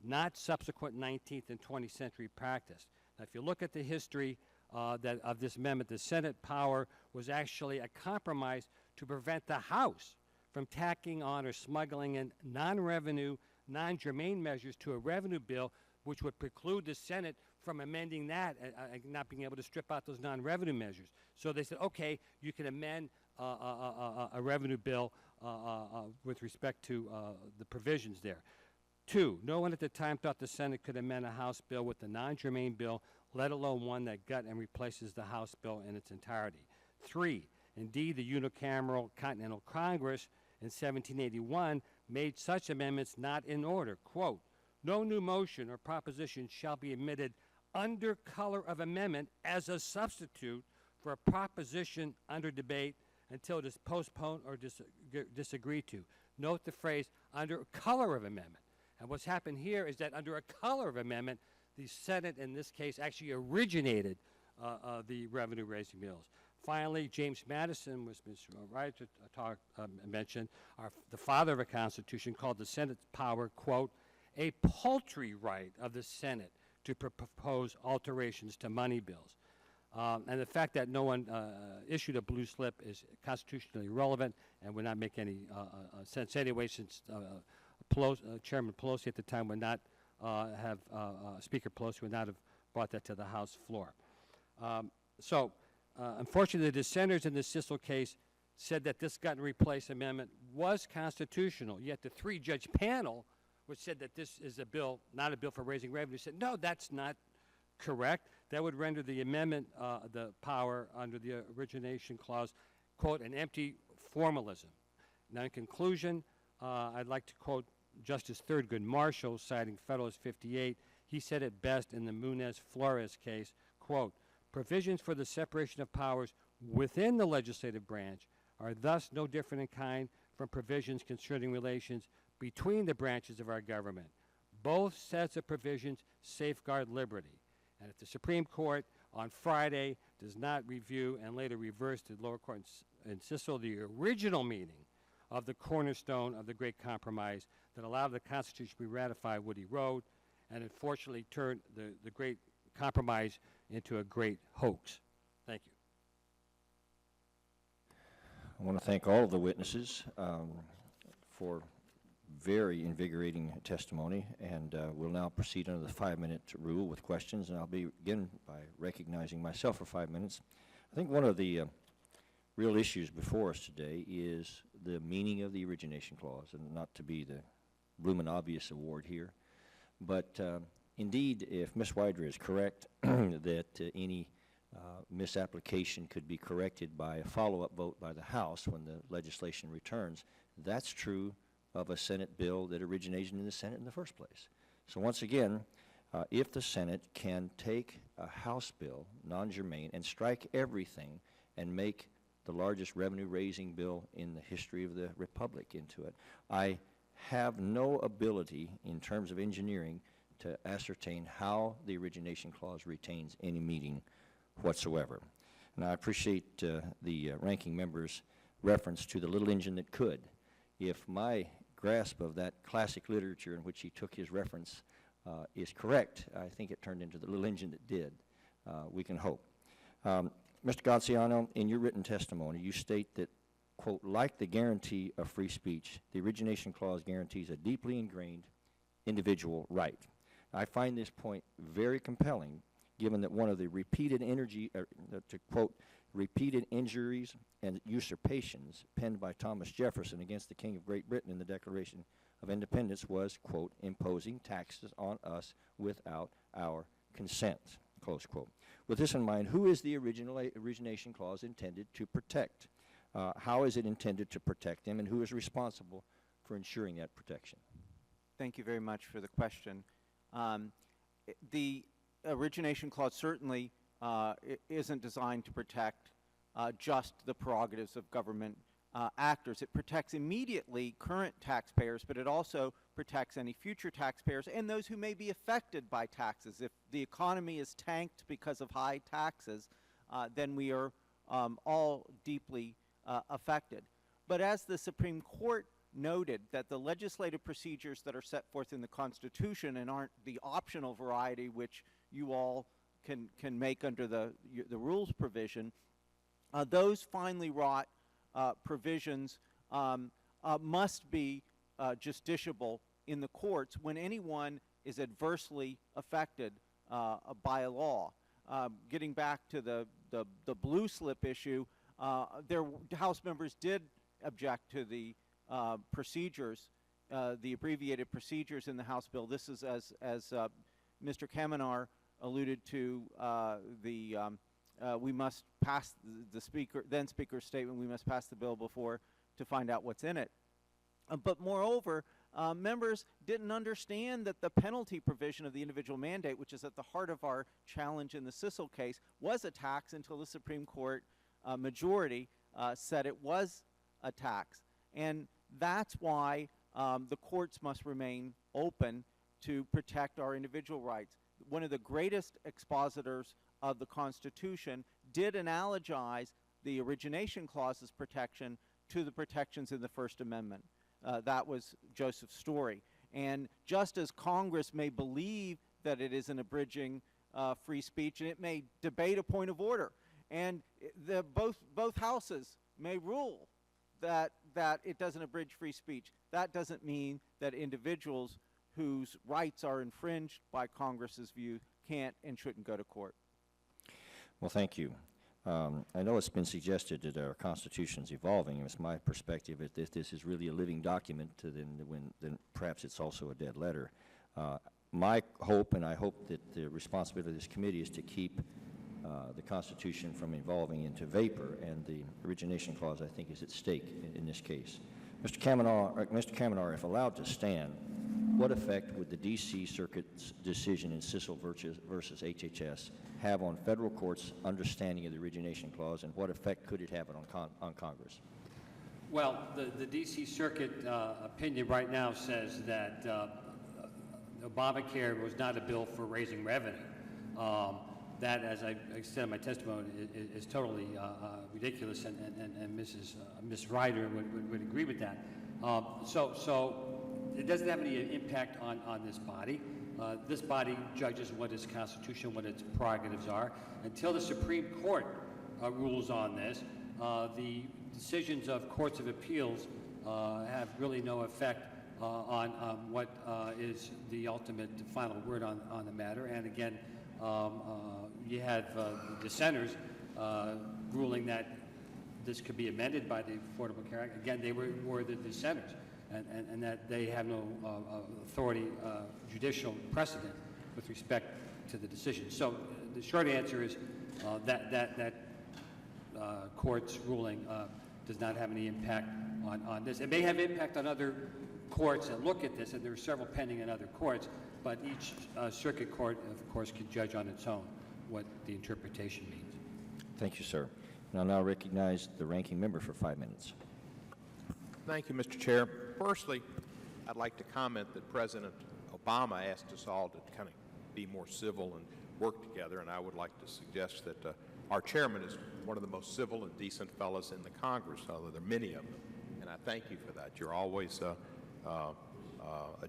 not subsequent 19th and 20th century practice. Now, if you look at the history of this amendment, the Senate power was actually a compromise to prevent the House from tacking on or smuggling in non-revenue, non-germane measures to a revenue bill, which would preclude the Senate from amending that and not being able to strip out those non-revenue measures. So they said, okay, you can amend a revenue bill with respect to the provisions there. 2, no one at the time thought the Senate could amend a House bill with a non-germane bill, let alone one that gut and replaces the House bill in its entirety. 3, indeed, the unicameral Continental Congress in 1781 made such amendments not in order. Quote, no new motion or proposition shall be admitted under color of amendment as a substitute for a proposition under debate until it is postponed or disagreed to. Note the phrase, under color of amendment. And what's happened here is that under a color of amendment, the Senate, in this case, actually originated the revenue-raising bills. Finally, James Madison, was Mr. Wright mentioned, the father of a Constitution, called the Senate's power, quote, a paltry right of the Senate to propose alterations to money bills. And the fact that no one issued a blue slip is constitutionally irrelevant and would not make any sense anyway, since Chairman Pelosi at the time would not Speaker Pelosi would not have brought that to the House floor. Unfortunately, the dissenters in the Sissel case said that this gut and replace amendment was constitutional, yet the 3-judge panel, which said that this is a bill, not a bill for raising revenue, said, no, that's not correct. That would render the amendment, the power under the Origination Clause, quote, an empty formalism. Now, in conclusion, I'd like to quote Justice Thurgood Marshall, citing Federalist 58. He said it best in the Munez-Flores case, quote, Provisions for the separation of powers within the legislative branch are thus no different in kind from provisions concerning relations between the branches of our government. Both sets of provisions safeguard liberty. And if the Supreme Court on Friday does not review and later reverse the lower court in Cicero the original meaning of the cornerstone of the Great Compromise that allowed the Constitution to be ratified, Woody Road, and unfortunately turned the Great Compromise into a great hoax. Thank you. I want to thank all of the witnesses for very invigorating testimony, and we'll now proceed under the 5-minute rule with questions, and I'll begin by recognizing myself for 5 minutes. I think one of the real issues before us today is the meaning of the Origination Clause, and not to be the bloomin' obvious award here, but indeed, if Ms. Widener is correct that any misapplication could be corrected by a follow-up vote by the House when the legislation returns, that's true of a Senate bill that originated in the Senate in the first place. So once again, if the Senate can take a House bill, non-germane, and strike everything and make the largest revenue-raising bill in the history of the Republic into it, I have no ability in terms of engineering to ascertain how the Origination Clause retains any meaning whatsoever. And I appreciate the ranking member's reference to the little engine that could. If my grasp of that classic literature in which he took his reference is correct, I think it turned into the little engine that did. We can hope. Mr. Gaziano, in your written testimony, you state that, quote, like the guarantee of free speech, the Origination Clause guarantees a deeply ingrained individual right. I find this point very compelling, given that one of the repeated to quote, repeated injuries and usurpations penned by Thomas Jefferson against the King of Great Britain in the Declaration of Independence was, quote, imposing taxes on us without our consent, close quote. With this in mind, who is the Origination Clause intended to protect? How is it intended to protect them, and who is responsible for ensuring that protection? Thank you very much for the question. The Origination Clause certainly isn't designed to protect just the prerogatives of government actors. It protects immediately current taxpayers, but it also protects any future taxpayers and those who may be affected by taxes. If the economy is tanked because of high taxes, then we are all deeply affected. But as the Supreme Court noted, that the legislative procedures that are set forth in the Constitution and aren't the optional variety which you all can make under the rules provision, those finely wrought provisions must be justiciable in the courts when anyone is adversely affected by a law. Getting back to the blue slip issue, House members did object to the procedures, the abbreviated procedures in the House bill. This is, as Mr. Kamenar alluded to, we must pass the then Speaker's statement, we must pass the bill before to find out what's in it. But moreover, members didn't understand that the penalty provision of the individual mandate, which is at the heart of our challenge in the Cicero case, was a tax until the Supreme Court majority said it was a tax. And that's why the courts must remain open to protect our individual rights. One of the greatest expositors of the Constitution did analogize the Origination Clause's protection to the protections in the First Amendment. That was Joseph Story. And just as Congress may believe that it is an abridging free speech, and it may debate a point of order, and both houses may rule that it doesn't abridge free speech, that doesn't mean that individuals whose rights are infringed by Congress's view can't and shouldn't go to court. Well, thank you. I know it's been suggested that our Constitution is evolving, and it's my perspective that if this is really a living document, then perhaps it's also a dead letter. My hope, and I hope that the responsibility of this committee, is to keep the Constitution from evolving into vapor, and the Origination Clause, I think, is at stake in this case. Mr. Kamenar, if allowed to stand, what effect would the D.C. Circuit's decision in Sissel versus HHS have on federal courts' understanding of the origination clause, and what effect could it have on Congress? Well, the D.C. Circuit opinion right now says that Obamacare was not a bill for raising revenue. That, as I said in my testimony, is totally ridiculous, and Ms. Ryder would agree with that. So it doesn't have any impact on this body. This body judges what is constitutional, what its prerogatives are. Until the Supreme Court rules on this, the decisions of courts of appeals have really no effect on what is the ultimate final word on the matter. And again, you had dissenters ruling that this could be amended by the Affordable Care Act. Again, they were the dissenters, and that they have no authority, judicial precedent with respect to the decision. So the short answer is that court's ruling does not have any impact on this. It may have impact on other courts that look at this, and there are several pending in other courts, but each circuit court, of course, can judge on its own what the interpretation means. Thank you, sir. And I'll now recognize the ranking member for 5 minutes. Thank you, Mr. Chair. Firstly, I'd like to comment that President Obama asked us all to kind of be more civil and work together, and I would like to suggest that our chairman is one of the most civil and decent fellows in the Congress, although there are many of them, and I thank you for that. You're always a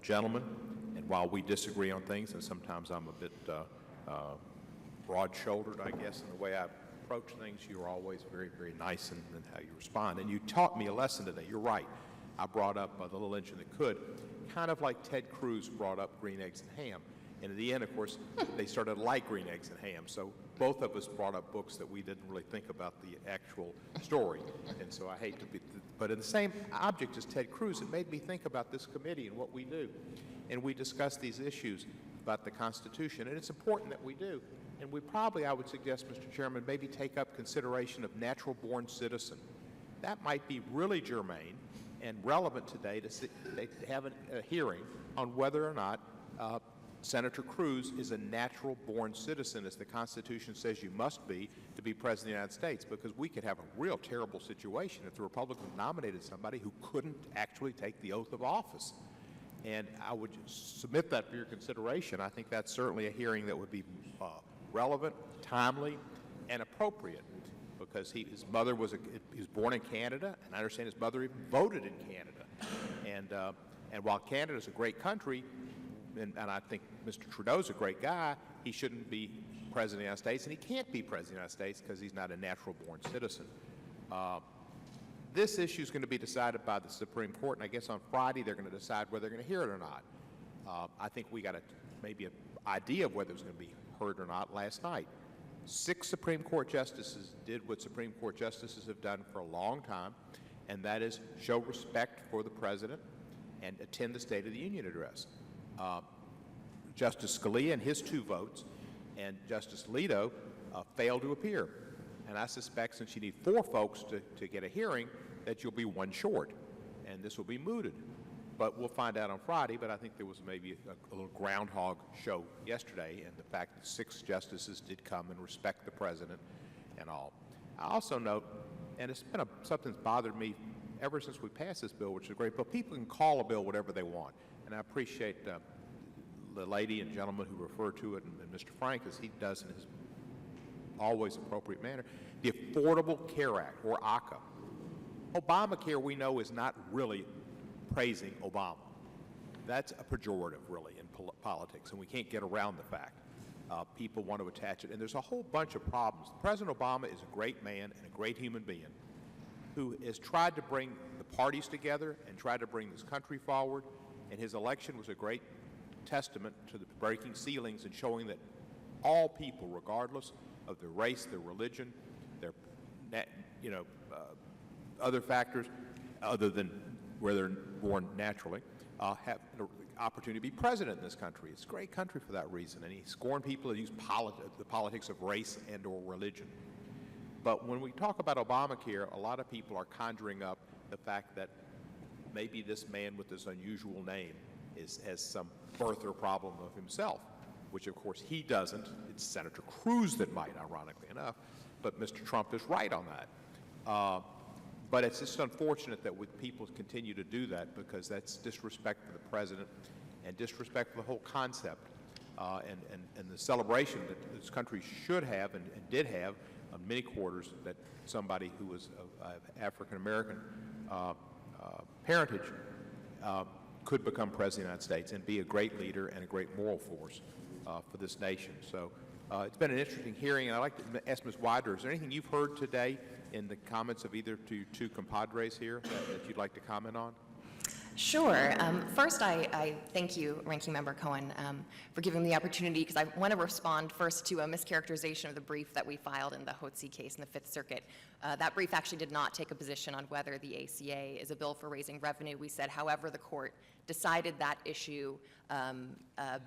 gentleman, and while we disagree on things, and sometimes I'm a bit broad-shouldered, I guess, in the way I approach things, you're always very, very nice in how you respond. And you taught me a lesson today. You're right. I brought up the little engine that could, kind of like Ted Cruz brought up green eggs and ham. And in the end, of course, they started to like green eggs and ham. So both of us brought up books that we didn't really think about the actual story. And so I hate to be, but in the same object as Ted Cruz, it made me think about this committee and what we do. And we discuss these issues about the Constitution, and it's important that we do. And we probably, I would suggest, Mr. Chairman, maybe take up consideration of natural-born citizen. That might be really germane and relevant today to have a hearing on whether or not Senator Cruz is a natural-born citizen, as the Constitution says you must be to be President of the United States, because we could have a real terrible situation if the Republicans nominated somebody who couldn't actually take the oath of office. And I would submit that for your consideration. I think that's certainly a hearing that would be relevant, timely, and appropriate, because his mother was he was born in Canada, and I understand his mother even voted in Canada. And while Canada is a great country, and I think Mr. Trudeau's a great guy, he shouldn't be President of the United States, and he can't be President of the United States because he's not a natural-born citizen. This issue is going to be decided by the Supreme Court, and I guess on Friday they're going to decide whether they're going to hear it or not. I think we got maybe an idea of whether it was going to be heard or not last night. 6 Supreme Court justices did what Supreme Court justices have done for a long time, and that is show respect for the President and attend the State of the Union address. Justice Scalia and his 2 votes and Justice Alito failed to appear. And I suspect, since you need 4 folks to get a hearing, that you'll be 1 short, and this will be mooted. But we'll find out on Friday, but I think there was maybe a little groundhog show yesterday, and the fact that 6 justices did come and respect the President and all. I also note, and it's been something that's bothered me ever since we passed this bill, which is a great bill. People can call a bill whatever they want, and I appreciate the lady and gentleman who referred to it, and Mr. Frank, as he does in his always appropriate manner, the Affordable Care Act, or ACA. Obamacare, we know, is not really praising Obama. That's a pejorative, really, in politics, and we can't get around the fact. People want to attach it, and there's a whole bunch of problems. President Obama is a great man and a great human being who has tried to bring the parties together and tried to bring this country forward, and his election was a great testament to the breaking ceilings and showing that all people, regardless of their race, their religion, their other factors other than where they're born naturally, have the opportunity to be president in this country. It's a great country for that reason, and he scorned people that use the politics of race and or religion. But when we talk about Obamacare, a lot of people are conjuring up the fact that maybe this man with this unusual name has some birther problem of himself, which of course he doesn't. It's Senator Cruz that might, ironically enough, but Mr. Trump is right on that. But it's just unfortunate that people continue to do that, because that's disrespect for the president and disrespect for the whole concept and the celebration that this country should have and did have on many quarters, that somebody who was of African-American parentage could become president of the United States and be a great leader and a great moral force for this nation. So it's been an interesting hearing, and I'd like to ask Ms. Wider, is there anything you've heard today in the comments of either two compadres here that you'd like to comment on? Sure. First, I thank you, Ranking Member Cohen, for giving me the opportunity, because I want to respond first to a mischaracterization of the brief that we filed in the Hotze case in the Fifth Circuit. That brief actually did not take a position on whether the ACA is a bill for raising revenue. We said, however, the court decided that issue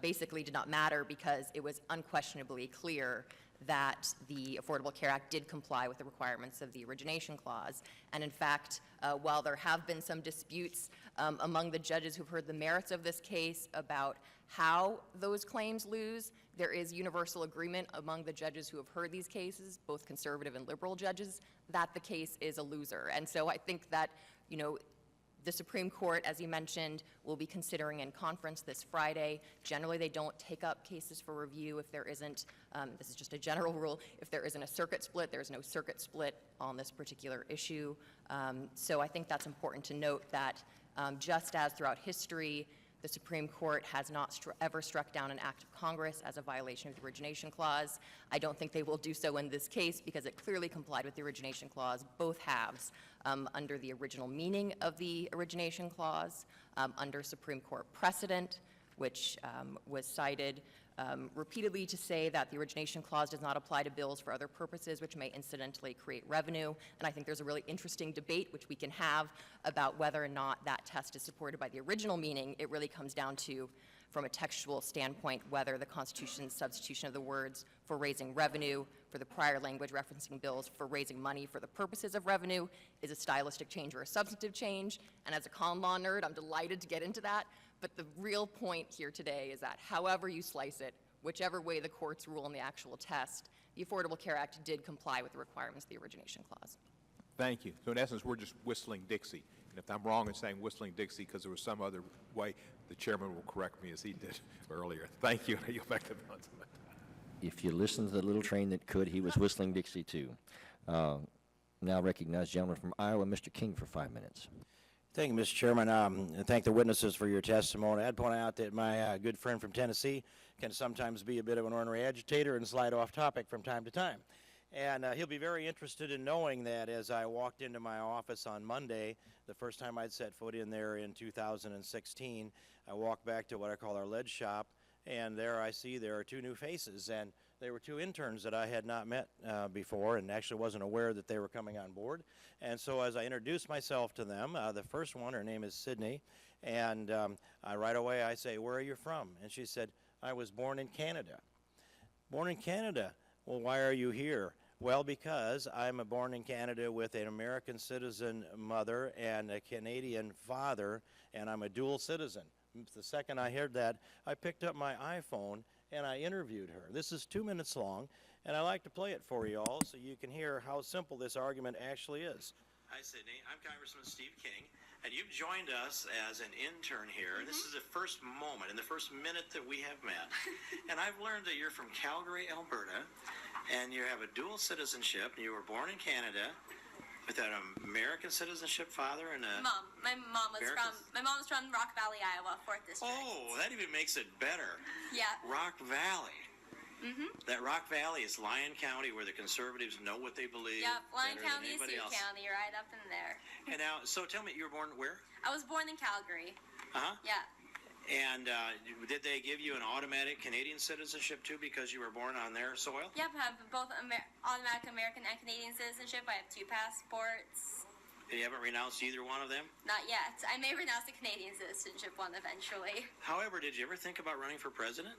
basically did not matter, because it was unquestionably clear that the Affordable Care Act did comply with the requirements of the Origination Clause. And in fact, while there have been some disputes among the judges who've heard the merits of this case about how those claims lose, there is universal agreement among the judges who have heard these cases, both conservative and liberal judges, that the case is a loser. And so I think that, you know, the Supreme Court, as you mentioned, will be considering in conference this Friday. Generally, they don't take up cases for review if there isn't, this is just a general rule, if there isn't a circuit split. There's no circuit split on this particular issue. So I think that's important to note that just as throughout history, the Supreme Court has not ever struck down an act of Congress as a violation of the Origination Clause. I don't think they will do so in this case, because it clearly complied with the Origination Clause, both halves, under the original meaning of the Origination Clause, under Supreme Court precedent, which was cited repeatedly to say that the Origination Clause does not apply to bills for other purposes which may incidentally create revenue. And I think there's a really interesting debate which we can have about whether or not that test is supported by the original meaning. It really comes down to, from a textual standpoint, whether the Constitution's substitution of the words "for raising revenue" for the prior language referencing bills for raising money for the purposes of revenue is a stylistic change or a substantive change. And as a common law nerd, I'm delighted to get into that. But the real point here today is that however you slice it, whichever way the courts rule on the actual test, the Affordable Care Act did comply with the requirements of the Origination Clause. Thank you. So in essence, we're just whistling Dixie. And if I'm wrong in saying whistling Dixie because there was some other way, the chairman will correct me as he did earlier. Thank you. I yield back to the balance of my time. If you listen to the little train that could, he was whistling Dixie too. Now recognize gentleman from Iowa, Mr. King, for 5 minutes. Thank you, Mr. Chairman. And thank the witnesses for your testimony. I'd point out that my good friend from Tennessee can sometimes be a bit of an ornery agitator and slide off topic from time to time. And he'll be very interested in knowing that as I walked into my office on Monday, the first time I'd set foot in there in 2016, I walked back to what I call our lead shop, and there I see there are two new faces. And they were two interns that I had not met before and actually wasn't aware that they were coming on board. And so as I introduced myself to them, the first one, her name is Sydney, and right away I say, "Where are you from?" And she said, "I was born in Canada." Born in Canada? Well, why are you here? Well, because I'm born in Canada with an American citizen mother and a Canadian father, and I'm a dual citizen. The second I heard that, I picked up my iPhone and I interviewed her. This is 2 minutes long, and I like to play it for you all so you can hear how simple this argument actually is. Hi, Sydney. I'm Congressman Steve King, and you've joined us as an intern here. This is the first moment, in the first minute that we have met. And I've learned that you're from Calgary, Alberta, and you have a dual citizenship, and you were born in Canada with an American citizenship father and a... Mom. My mom was from Rock Valley, Iowa, 4th District. Oh, that even makes it better. Yeah. Rock Valley. That Rock Valley is Lyon County, where the conservatives know what they believe. Yep, Lyon better than County is anybody Sioux else. County, right up in there. And now, so tell me, you were born where? I was born in Calgary. Uh-huh. Yeah. And did they give you an automatic Canadian citizenship too because you were born on their soil? Yep, I have both automatic American and Canadian citizenship. I have 2 passports. You haven't renounced either one of them? Not yet. I may renounce the Canadian citizenship one eventually. However, did you ever think about running for president?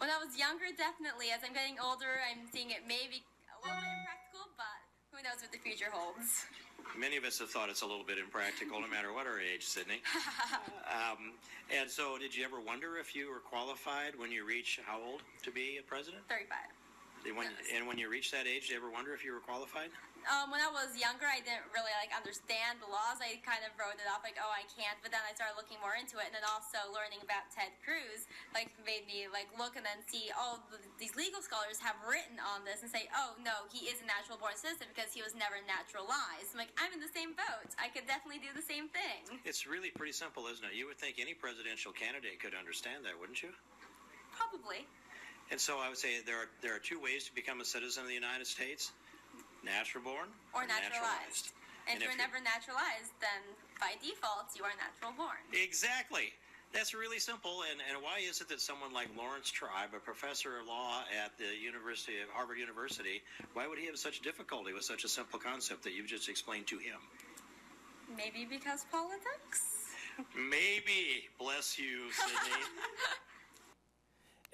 When I was younger, definitely. As I'm getting older, I'm seeing it may be a little bit impractical, but who who knows what the future holds. Many of us have thought it's a little bit impractical, no matter what our age, Sydney. And so, did you ever wonder if you were qualified when you reach how old to be a president? 35. And when you reach that age, did you ever wonder if you were qualified? When I was younger, I didn't really understand the laws. I kind of wrote it off like, oh, I can't. But then I started looking more into it, and then also learning about Ted Cruz made me look and then see, these legal scholars have written on this and say, oh no, he is a natural born citizen because he was never naturalized. I'm like, I'm in the same boat. I could definitely do the same thing. It's really pretty simple, isn't it? You would think any presidential candidate could understand that, wouldn't you? Probably. And so I would say there are two ways to become a citizen of the United States: natural born Or naturalized. And if you're never naturalized, then by default, you are natural born. Exactly. That's really simple. And why is it that someone like Lawrence Tribe, a professor of law at the University of Harvard University, why would he have such difficulty with such a simple concept that you've just explained to him? Maybe because politics? Maybe. Bless you, Sydney.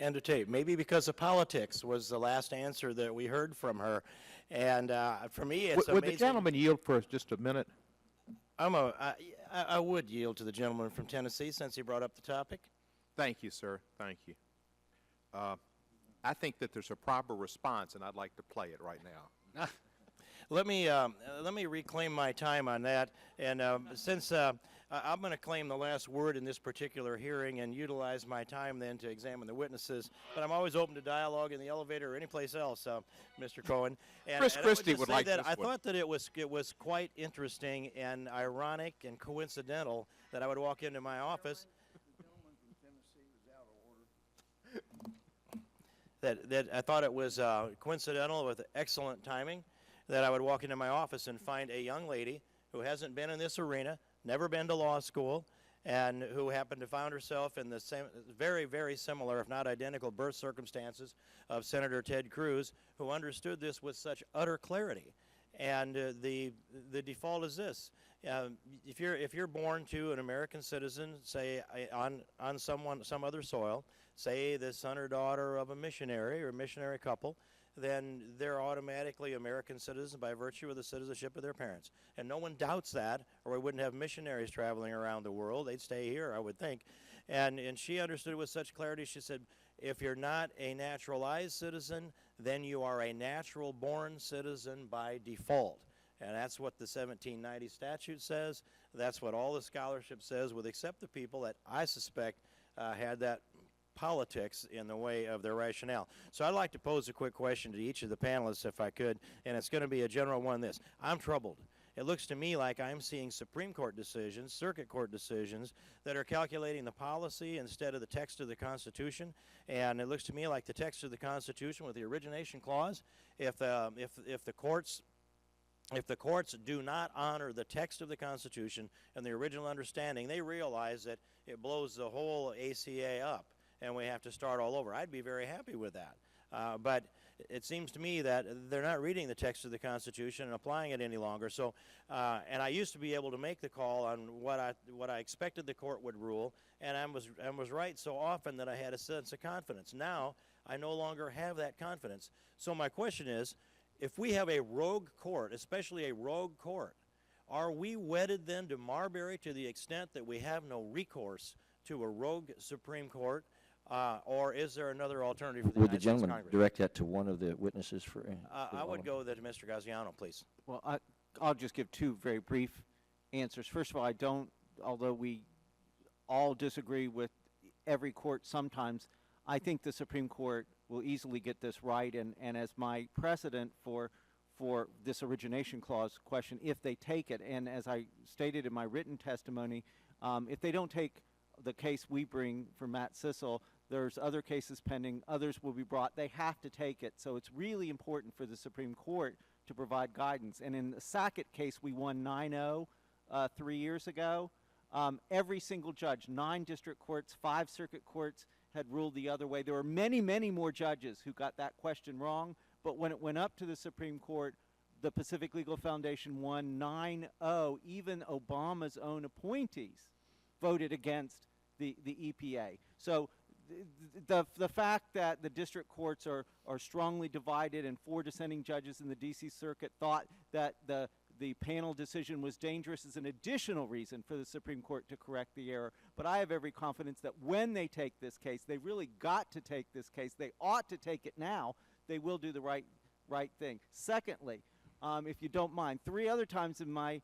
End of tape. Maybe because of politics was the last answer that we heard from her. And for me, it's Would amazing. the gentleman yield for us just a minute? I would yield to the gentleman from Tennessee since he brought up the topic. Thank you, sir. Thank you. I think that there's a proper response, and I'd like to play it right now. Let me reclaim my time on that, and since I'm going to claim the last word in this particular hearing and utilize my time then to examine the witnesses, but I'm always open to dialogue in the elevator or any place else, Mr. Cohen. And, Chris and I would Christie just would say like that this I one. thought that it was quite interesting and ironic and coincidental that I would walk into my office. That I thought it was coincidental with excellent timing that I would walk into my office and find a young lady who hasn't been in this arena, never been to law school, and who happened to find herself in the same, very, very similar, if not identical, birth circumstances of Senator Ted Cruz, who understood this with such utter clarity. And the default is this: if you're born to an American citizen, say on some other soil, say the son or daughter of a missionary or a missionary couple, then they're automatically American citizens by virtue of the citizenship of their parents. And no one doubts that, or we wouldn't have missionaries traveling around the world. They'd stay here, I would think. And she understood it with such clarity. She said, if you're not a naturalized citizen, then you are a natural-born citizen by default. And that's what the 1790 statute says. That's what all the scholarship says, with except the people that I suspect had that politics in the way of their rationale. So I'd like to pose a quick question to each of the panelists, if I could, and it's going to be a general one. This: I'm troubled. It looks to me like I'm seeing Supreme Court decisions, circuit court decisions, that are calculating the policy instead of the text of the Constitution. And it looks to me like the text of the Constitution with the Origination Clause, if the courts do not honor the text of the Constitution and the original understanding, they realize that it blows the whole ACA up, and we have to start all over. I'd be very happy with that. But it seems to me that they're not reading the text of the Constitution and applying it any longer. So, and I used to be able to make the call on what I expected the court would rule, and I was right so often that I had a sense of confidence. Now, I no longer have that confidence. So my question is, if we have a rogue court, especially a rogue court, are we wedded then to Marbury to the extent that we have no recourse to a rogue Supreme Court? Or is there another alternative for the Would the United States gentleman Congress? direct that to one of the witnesses for? I would go to Mr. Gaziano, please. Well, I'll just give two very brief answers. First of all, although we all disagree with every court sometimes, I think the Supreme Court will easily get this right. And as my precedent for this Origination Clause question, if they take it, and as I stated in my written testimony, if they don't take the case we bring for Matt Sissel, there's other cases pending, others will be brought. They have to take it. So it's really important for the Supreme Court to provide guidance. And in the Sackett case, we won 9-0 3 years ago. Every single judge, 9 district courts, 5 circuit courts, had ruled the other way. There were many, many more judges who got that question wrong. But when it went up to the Supreme Court, the Pacific Legal Foundation won 9-0. Even Obama's own appointees voted against the EPA. So the fact that the district courts are strongly divided and 4 dissenting judges in the D.C. Circuit thought that the panel decision was dangerous is an additional reason for the Supreme Court to correct the error. But I have every confidence that when they take this case, they really got to take this case. They ought to take it now. They will do the right thing. Secondly, if you don't mind, 3 other times in my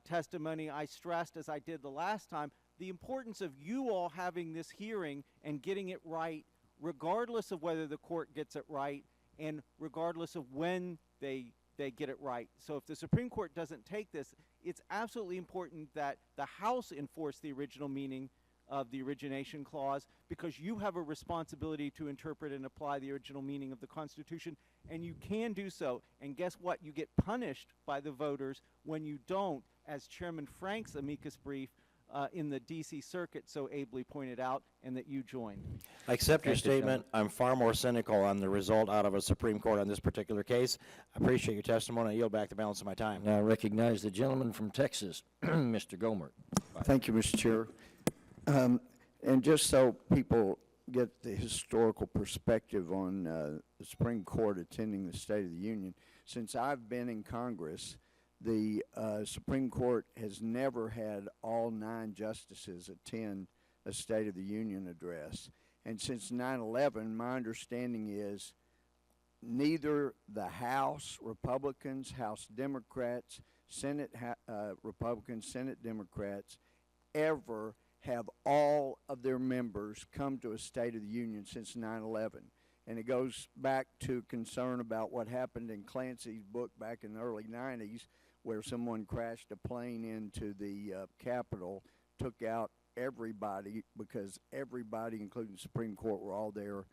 testimony, I stressed, as I did the last time, the importance of you all having this hearing and getting it right, regardless of whether the court gets it right and regardless of when they get it right. So if the Supreme Court doesn't take this, it's absolutely important that the House enforce the original meaning of the Origination Clause, because you have a responsibility to interpret and apply the original meaning of the Constitution, and you can do so. And guess what? You get punished by the voters when you don't, as Chairman Frank's amicus brief in the D.C. Circuit so ably pointed out, and that you joined. I accept your Thank you, Chairman. statement. I'm far more cynical on the result out of a Supreme Court on this particular case. I appreciate your testimony. I yield back the balance of my time. Now I recognize the gentleman from Texas, Mr. Gomert. Thank you, Mr. Chair. And just so people get the historical perspective on the Supreme Court attending the State of the Union, since I've been in Congress, the Supreme Court has never had all 9 justices attend a State of the Union address. And since 9/11, my understanding is neither the House Republicans, House Democrats, Senate Republicans, Senate Democrats ever have all of their members come to a State of the Union since 9/11. And it goes back to concern about what happened in Clancy's book back in the early 90s, where someone crashed a plane into the Capitol, took out everybody, because everybody, including the Supreme Court, were all there.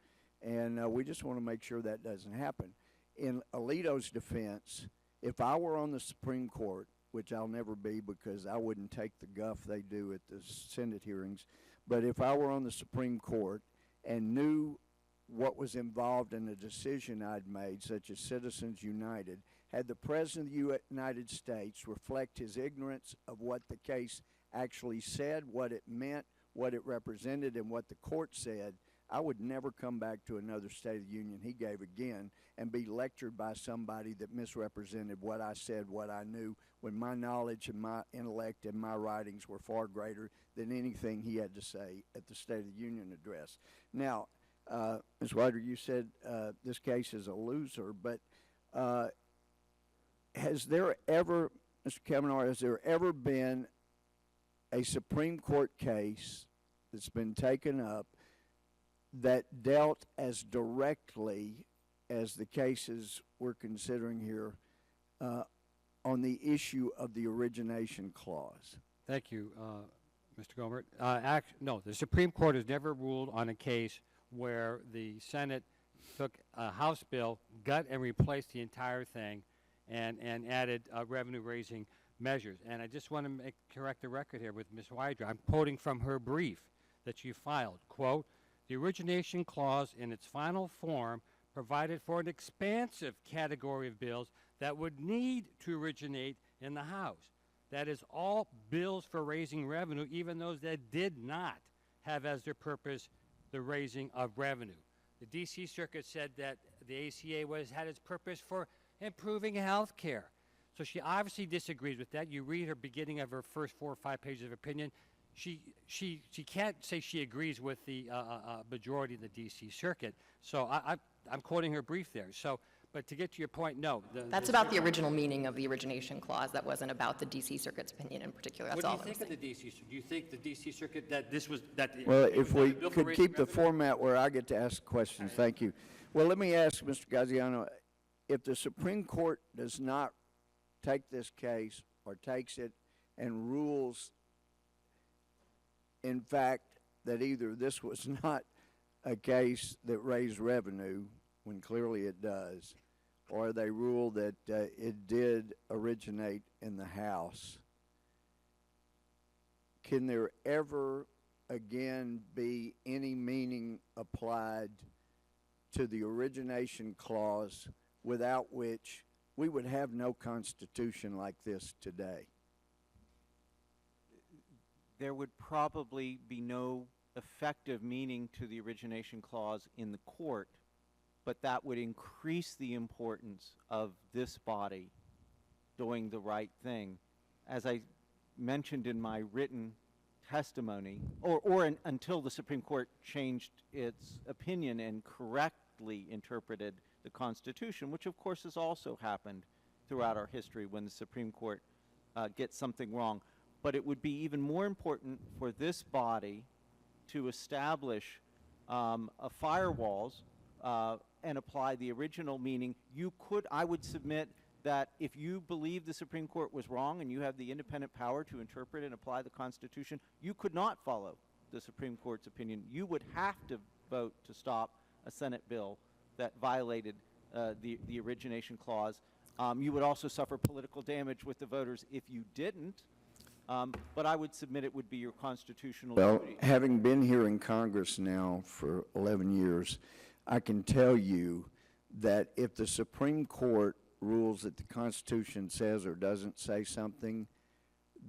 And we just want to make sure that doesn't happen. In Alito's defense, if I were on the Supreme Court, which I'll never be because I wouldn't take the guff they do at the Senate hearings, but if I were on the Supreme Court and knew what was involved in the decision I'd made, such as Citizens United, had the President of the United States reflect his ignorance of what the case actually said, what it meant, what it represented, and what the court said, I would never come back to another State of the Union he gave again and be lectured by somebody that misrepresented what I said, what I knew, when my knowledge and my intellect and my writings were far greater than anything he had to say at the State of the Union address. Now, Ms. Wilder, you said this case is a loser, but has there ever, Mr. Kavanaugh, has there ever been a Supreme Court case that's been taken up that dealt as directly as the cases we're considering here on the issue of the Origination Clause? Thank you, Mr. Gomert. No, the Supreme Court has never ruled on a case where the Senate took a House bill, gut and replaced the entire thing, and added revenue-raising measures. And I just want to correct the record here with Ms. Wydra. I'm quoting from her brief that she filed, quote, "The Origination Clause in its final form provided for an expansive category of bills that would need to originate in the House. That is, all bills for raising revenue, even those that did not have as their purpose the raising of revenue." The D.C. Circuit said that the ACA had its purpose for improving health care. So she obviously disagrees with that. You read her beginning of her first 4 or 5 pages of opinion. She can't say she agrees with the majority of the D.C. Circuit. So I'm quoting her brief there. So, but to get to your point, no. That's about the original meaning of the Origination Clause. That wasn't about the D.C. Circuit's opinion in particular. That's all I'm saying. What do you think of the D.C. Circuit? Do you think the D.C. Circuit that this was that? Well, if we could keep the format where I get to ask questions, thank you. Well, let me ask Mr. Gaziano, if the Supreme Court does not take this case or takes it and rules, in fact, that either this was not a case that raised revenue, when clearly it does, or they rule that it did originate in the House, can there ever again be any meaning applied to the Origination Clause without which we would have no Constitution like this today? There would probably be no effective meaning to the origination clause in the court, but that would increase the importance of this body doing the right thing. As I mentioned in my written testimony, until the Supreme Court changed its opinion and correctly interpreted the Constitution, which of course has also happened throughout our history when the Supreme Court gets something wrong. But it would be even more important for this body to establish firewalls and apply the original meaning. I would submit that if you believe the Supreme Court was wrong and you have the independent power to interpret and apply the Constitution, you could not follow the Supreme Court's opinion. You would have to vote to stop a Senate bill that violated the origination clause. You would also suffer political damage with the voters if you didn't. But I would submit it would be your constitutional duty. Having been here in Congress now for 11 years, I can tell you that if the Supreme Court rules that the Constitution says or doesn't say something,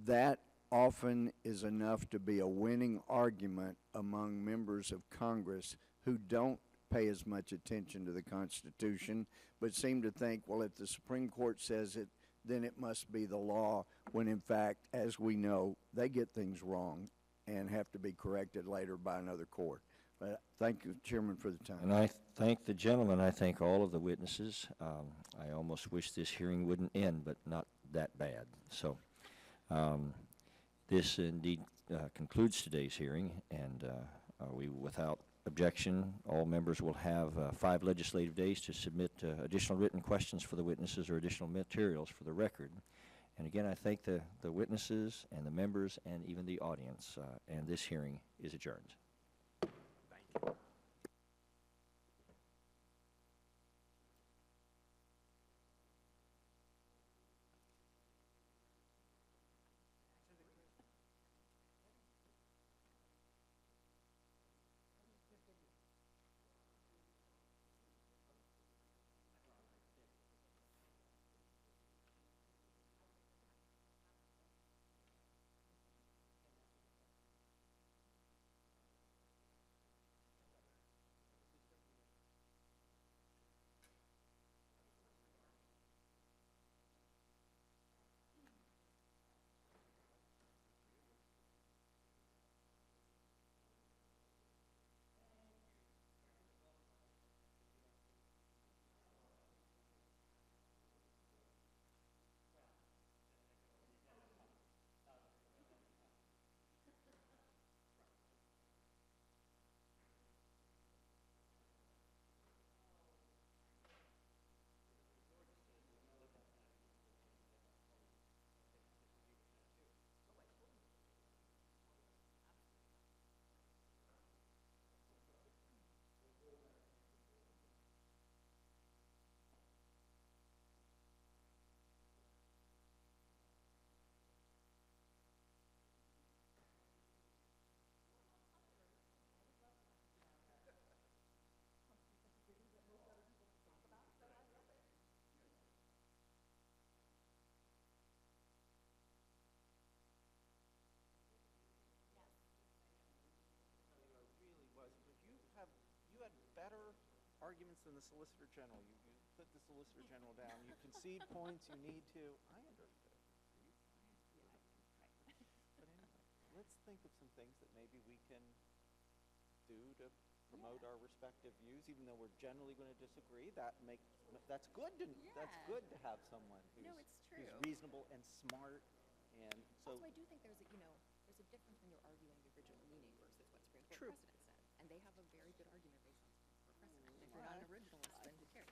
that often is enough to be a winning argument among members of Congress who don't pay as much attention to the Constitution, but seem to think, well, if the Supreme Court says it, then it must be the law, when in fact, as we know, they get things wrong and have to be corrected later by another court. But thank you, Chairman, for the time. And I thank the gentleman. I thank all of the witnesses. I almost wish this hearing wouldn't end, but not that bad. So this indeed concludes today's hearing, and without objection, all members will have 5 legislative days to submit additional written questions for the witnesses or additional materials for the record. And again, I thank the witnesses and the members and even the audience, and this hearing is adjourned. Thank you. Better arguments than the Solicitor General. You put the Solicitor General down. You concede points you need to. I understood. But anyway, let's think of some things that maybe we can do to promote our respective views, even though we're generally going to disagree. That's good. That's good to have someone who's reasonable and smart. And so, also, I do think there's a difference when you're arguing the original meaning versus what Supreme Court precedent said, and they have a very good argument based on Supreme Court precedent. If you're not an originalist, then who cares?